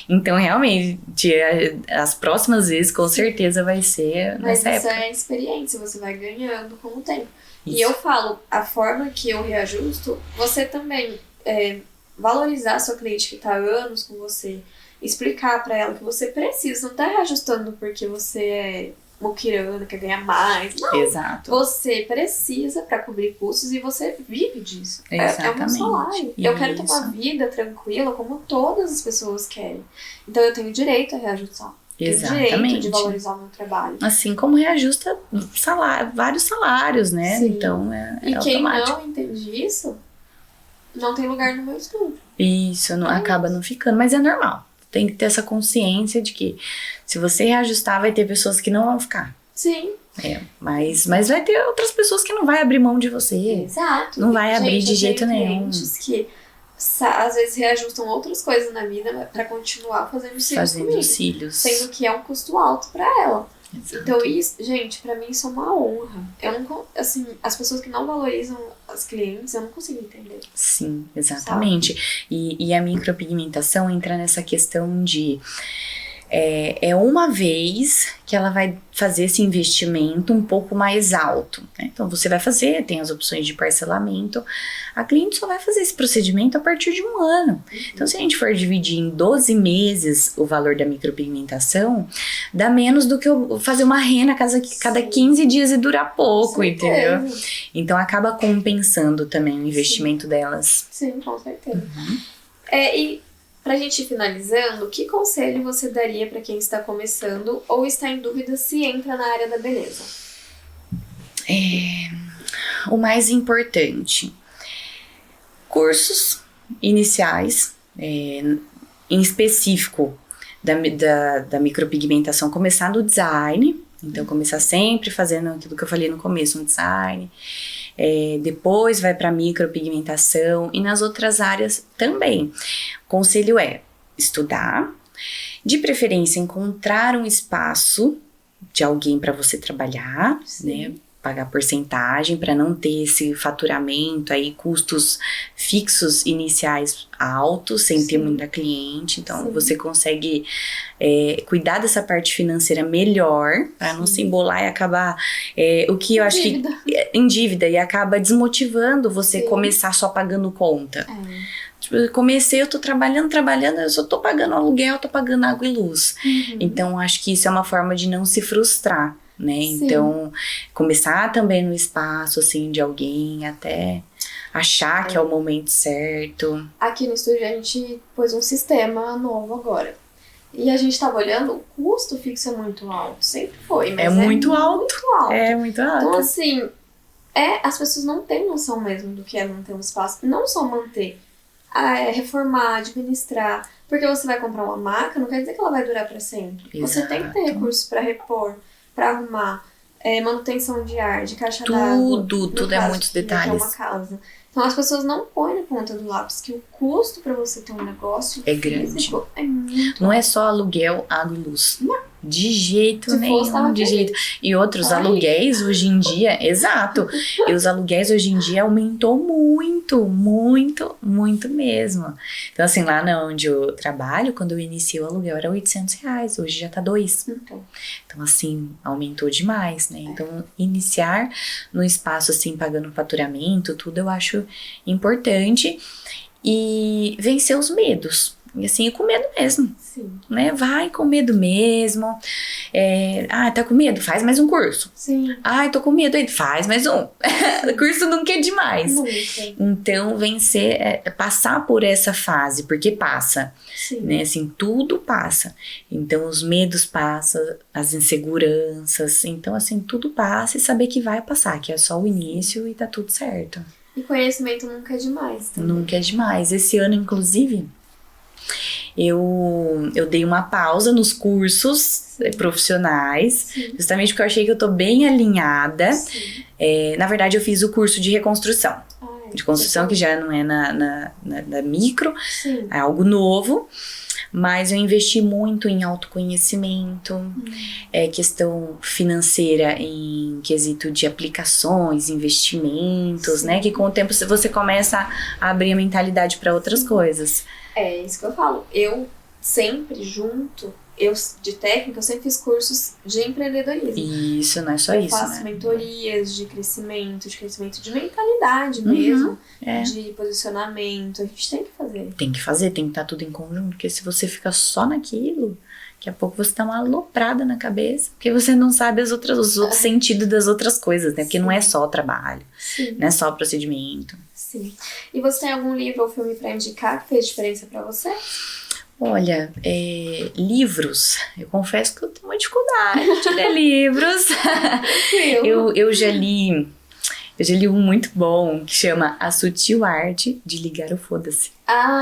Então, realmente, as próximas vezes, com certeza, vai ser nessa época. Mas isso é experiência, você vai ganhando com o tempo. Isso. E eu falo, a forma que eu reajusto, você também valorizar a sua cliente que tá há anos com você, explicar pra ela que você precisa, não tá reajustando porque você é muquirana, quer ganhar mais. Não. Exato. Você precisa pra cobrir custos e você vive disso. Exatamente. É o meu salário. Eu quero ter uma vida tranquila como todas as pessoas querem. Então eu tenho direito a reajustar. Exatamente. Tenho direito de valorizar o meu trabalho. Assim como reajusta vários salários, né? Sim. Então é E quem automático. não entende isso, não tem lugar no meu estúdio. Isso, acaba não ficando, mas é normal. Tem que ter essa consciência de que se você reajustar, vai ter pessoas que não vão ficar. Sim. Mas vai ter outras pessoas que não vai abrir mão de você. Exato. Não vai abrir de eu jeito tenho nenhum. clientes que às vezes reajustam outras coisas na vida pra continuar fazendo cílios comigo. Cílios. Sendo que é um custo alto pra ela. Exato. Então, isso, gente, pra mim isso é uma honra. Eu não, assim, as pessoas que não valorizam as clientes, eu não consigo entender. Sim, exatamente. E a micropigmentação entra nessa questão de é uma vez que ela vai fazer esse investimento um pouco mais alto, né? Então você vai fazer, tem as opções de parcelamento. A cliente só vai fazer esse procedimento a partir de 1 ano. Então, se a gente for dividir em 12 meses o valor da micropigmentação, dá menos do que eu fazer uma rena cada 15 dias e durar pouco, entendeu? Então acaba compensando também o investimento delas. Sim, com certeza. E pra gente ir finalizando, que conselho você daria pra quem está começando ou está em dúvida se entra na área da beleza? O mais importante, cursos iniciais, em específico da micropigmentação, começar no design, então começar sempre fazendo aquilo que eu falei no começo, um design. Depois vai para micropigmentação e nas outras áreas também. O conselho é estudar, de preferência encontrar um espaço de alguém para você trabalhar, né? Pagar porcentagem para não ter esse faturamento aí, custos fixos iniciais altos, sem ter muita cliente. Então você consegue cuidar dessa parte financeira melhor para não se embolar e acabar o que eu acho que em dívida e acaba desmotivando você começar só pagando conta. Tipo, comecei, eu tô trabalhando, eu só tô pagando aluguel, tô pagando água e luz. Então acho que isso é uma forma de não se frustrar, né? Então, começar também no espaço, assim, de alguém, até achar que é o momento certo. Aqui no estúdio a gente pôs um sistema novo agora. E a gente tava olhando, o custo fixo é muito alto. Sempre foi, mas muito alto. É muito alto. Então, assim, as pessoas não têm noção mesmo do que é manter um espaço. Não só manter, reformar, administrar. Porque você vai comprar uma maca, não quer dizer que ela vai durar pra sempre. Exato. Você tem que ter recursos pra repor, pra arrumar, manutenção de ar, de caixa d'água. Tudo é muitos detalhes. É uma casa. Então as pessoas não põem na ponta do lápis que o custo pra você ter um negócio é físico grande. É muito Não é só aluguel, água e luz. Não. De jeito Se nenhum, fosse, de jeito. E outros aluguéis hoje em dia, exato. E os aluguéis hoje em dia aumentou muito, muito, muito mesmo. Então assim, lá onde eu trabalho, quando eu iniciei o aluguel era R$800, hoje já tá 2. Então assim, aumentou demais, né? Então iniciar no espaço assim, pagando faturamento, tudo eu acho importante. E vencer os medos. E assim, com medo mesmo. Sim. Né? Vai com medo mesmo. Tá com medo? Faz mais um curso. Sim. Tô com medo aí. Faz mais um. Curso nunca é demais. Nunca. Então, vencer, passar por essa fase, porque passa. Sim. Né? Assim, tudo passa. Então, os medos passam, as inseguranças. Então, assim, tudo passa e saber que vai passar, que é só o início e tá tudo certo. E conhecimento nunca é demais. Também. Nunca é demais. Esse ano, inclusive, eu dei uma pausa nos cursos profissionais, justamente porque eu achei que eu tô bem alinhada. Na verdade, eu fiz o curso de reconstrução. De construção, que já não é na micro, é algo novo. Mas eu investi muito em autoconhecimento, questão financeira em quesito de aplicações, investimentos, né? Que com o tempo você começa a abrir a mentalidade para outras coisas. É isso que eu falo. Eu sempre de técnica, eu sempre fiz cursos de empreendedorismo. Isso, não é só eu isso, faço né? mentorias de crescimento de mentalidade mesmo, de posicionamento. A gente tem que fazer. Tem que fazer, tem que estar tudo em conjunto, porque se você fica só naquilo, daqui a pouco você tá uma aloprada na cabeça, porque você não sabe os outros sentidos das outras coisas, né? Porque não é só o trabalho, não é só o procedimento. Sim. E você tem algum livro ou filme pra indicar que fez diferença pra você? Olha, livros, eu confesso que eu tenho uma dificuldade de ler livros. eu já li um muito bom que chama A Sutil Arte de Ligar o Foda-se.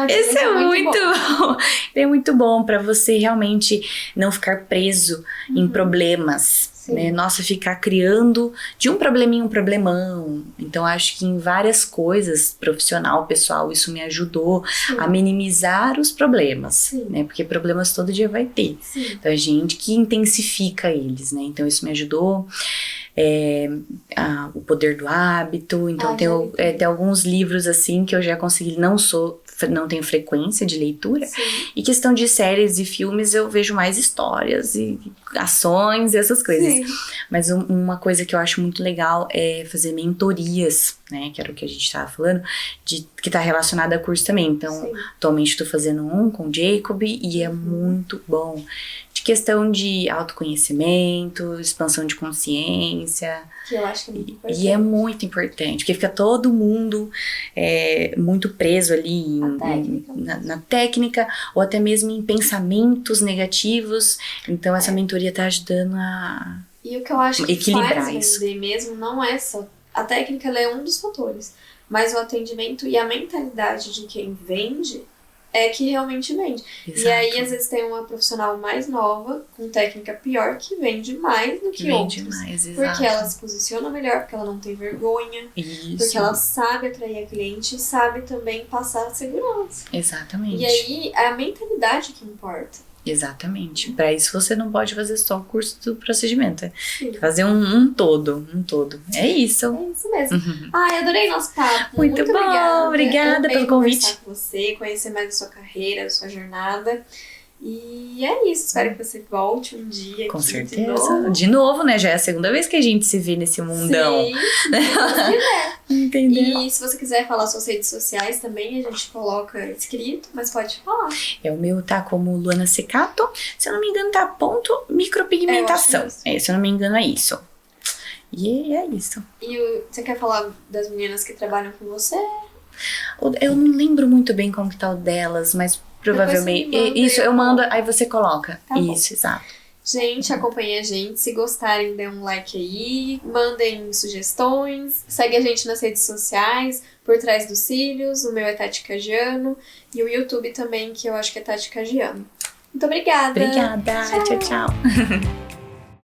Esse é muito bom. Ele é muito bom pra você realmente não ficar preso em problemas. Né? Nossa, ficar criando de um probleminha um problemão. Então, acho que em várias coisas, profissional, pessoal, isso me ajudou a minimizar os problemas, né? Porque problemas todo dia vai ter. Então, a gente que intensifica eles, né? Então, isso me ajudou. O Poder do Hábito. Então, tem alguns livros, assim, que eu já consegui, não tenho frequência de leitura. E questão de séries e filmes, eu vejo mais histórias e ações e essas coisas. Mas uma coisa que eu acho muito legal é fazer mentorias, né? Que era o que a gente estava falando, que tá relacionada a curso também. Então, atualmente estou fazendo um com o Jacob e é muito bom. De questão de autoconhecimento, expansão de consciência. Que eu acho que é muito importante. E é muito importante, porque fica todo mundo muito preso ali na técnica, ou até mesmo em pensamentos negativos. Então, essa mentoria tá ajudando a e o que eu acho que equilibrar faz isso. vender mesmo não é só... A técnica ela é um dos fatores, mas o atendimento e a mentalidade de quem vende é que realmente vende. Exato. E aí, às vezes, tem uma profissional mais nova, com técnica pior, que vende mais do que outros. Porque ela se posiciona melhor, porque ela não tem vergonha. Isso. Porque ela sabe atrair a cliente e sabe também passar segurança. Exatamente. E aí, é a mentalidade que importa. Exatamente. Para isso você não pode fazer só o curso do procedimento. Tem que fazer um todo. É isso. É isso mesmo. Eu adorei nosso papo. Muito bom. Obrigada pelo convite. Conversar com você, conhecer mais da sua carreira, da sua jornada. E é isso. Espero que você volte um dia. Com certeza. De novo, né? Já é a segunda vez que a gente se vê nesse mundão. Sim, se você quiser. Entendeu? E se você quiser falar suas redes sociais também, a gente coloca escrito, mas pode falar. O meu tá como Luana Secato. Se eu não me engano, tá ponto micropigmentação. Se eu não me engano, é isso. E é isso. E você quer falar das meninas que trabalham com você? Eu não lembro muito bem como que tá o delas, mas provavelmente. Isso, eu mando, aí você coloca. Tá isso, bom. Exato. Gente, acompanhem a gente. Se gostarem, dê um like aí. Mandem sugestões. Segue a gente nas redes sociais. Por Trás dos Cílios. O meu é Tati Cagiano. E o YouTube também, que eu acho que é Tati Cagiano. Muito obrigada. Obrigada. Tchau, tchau.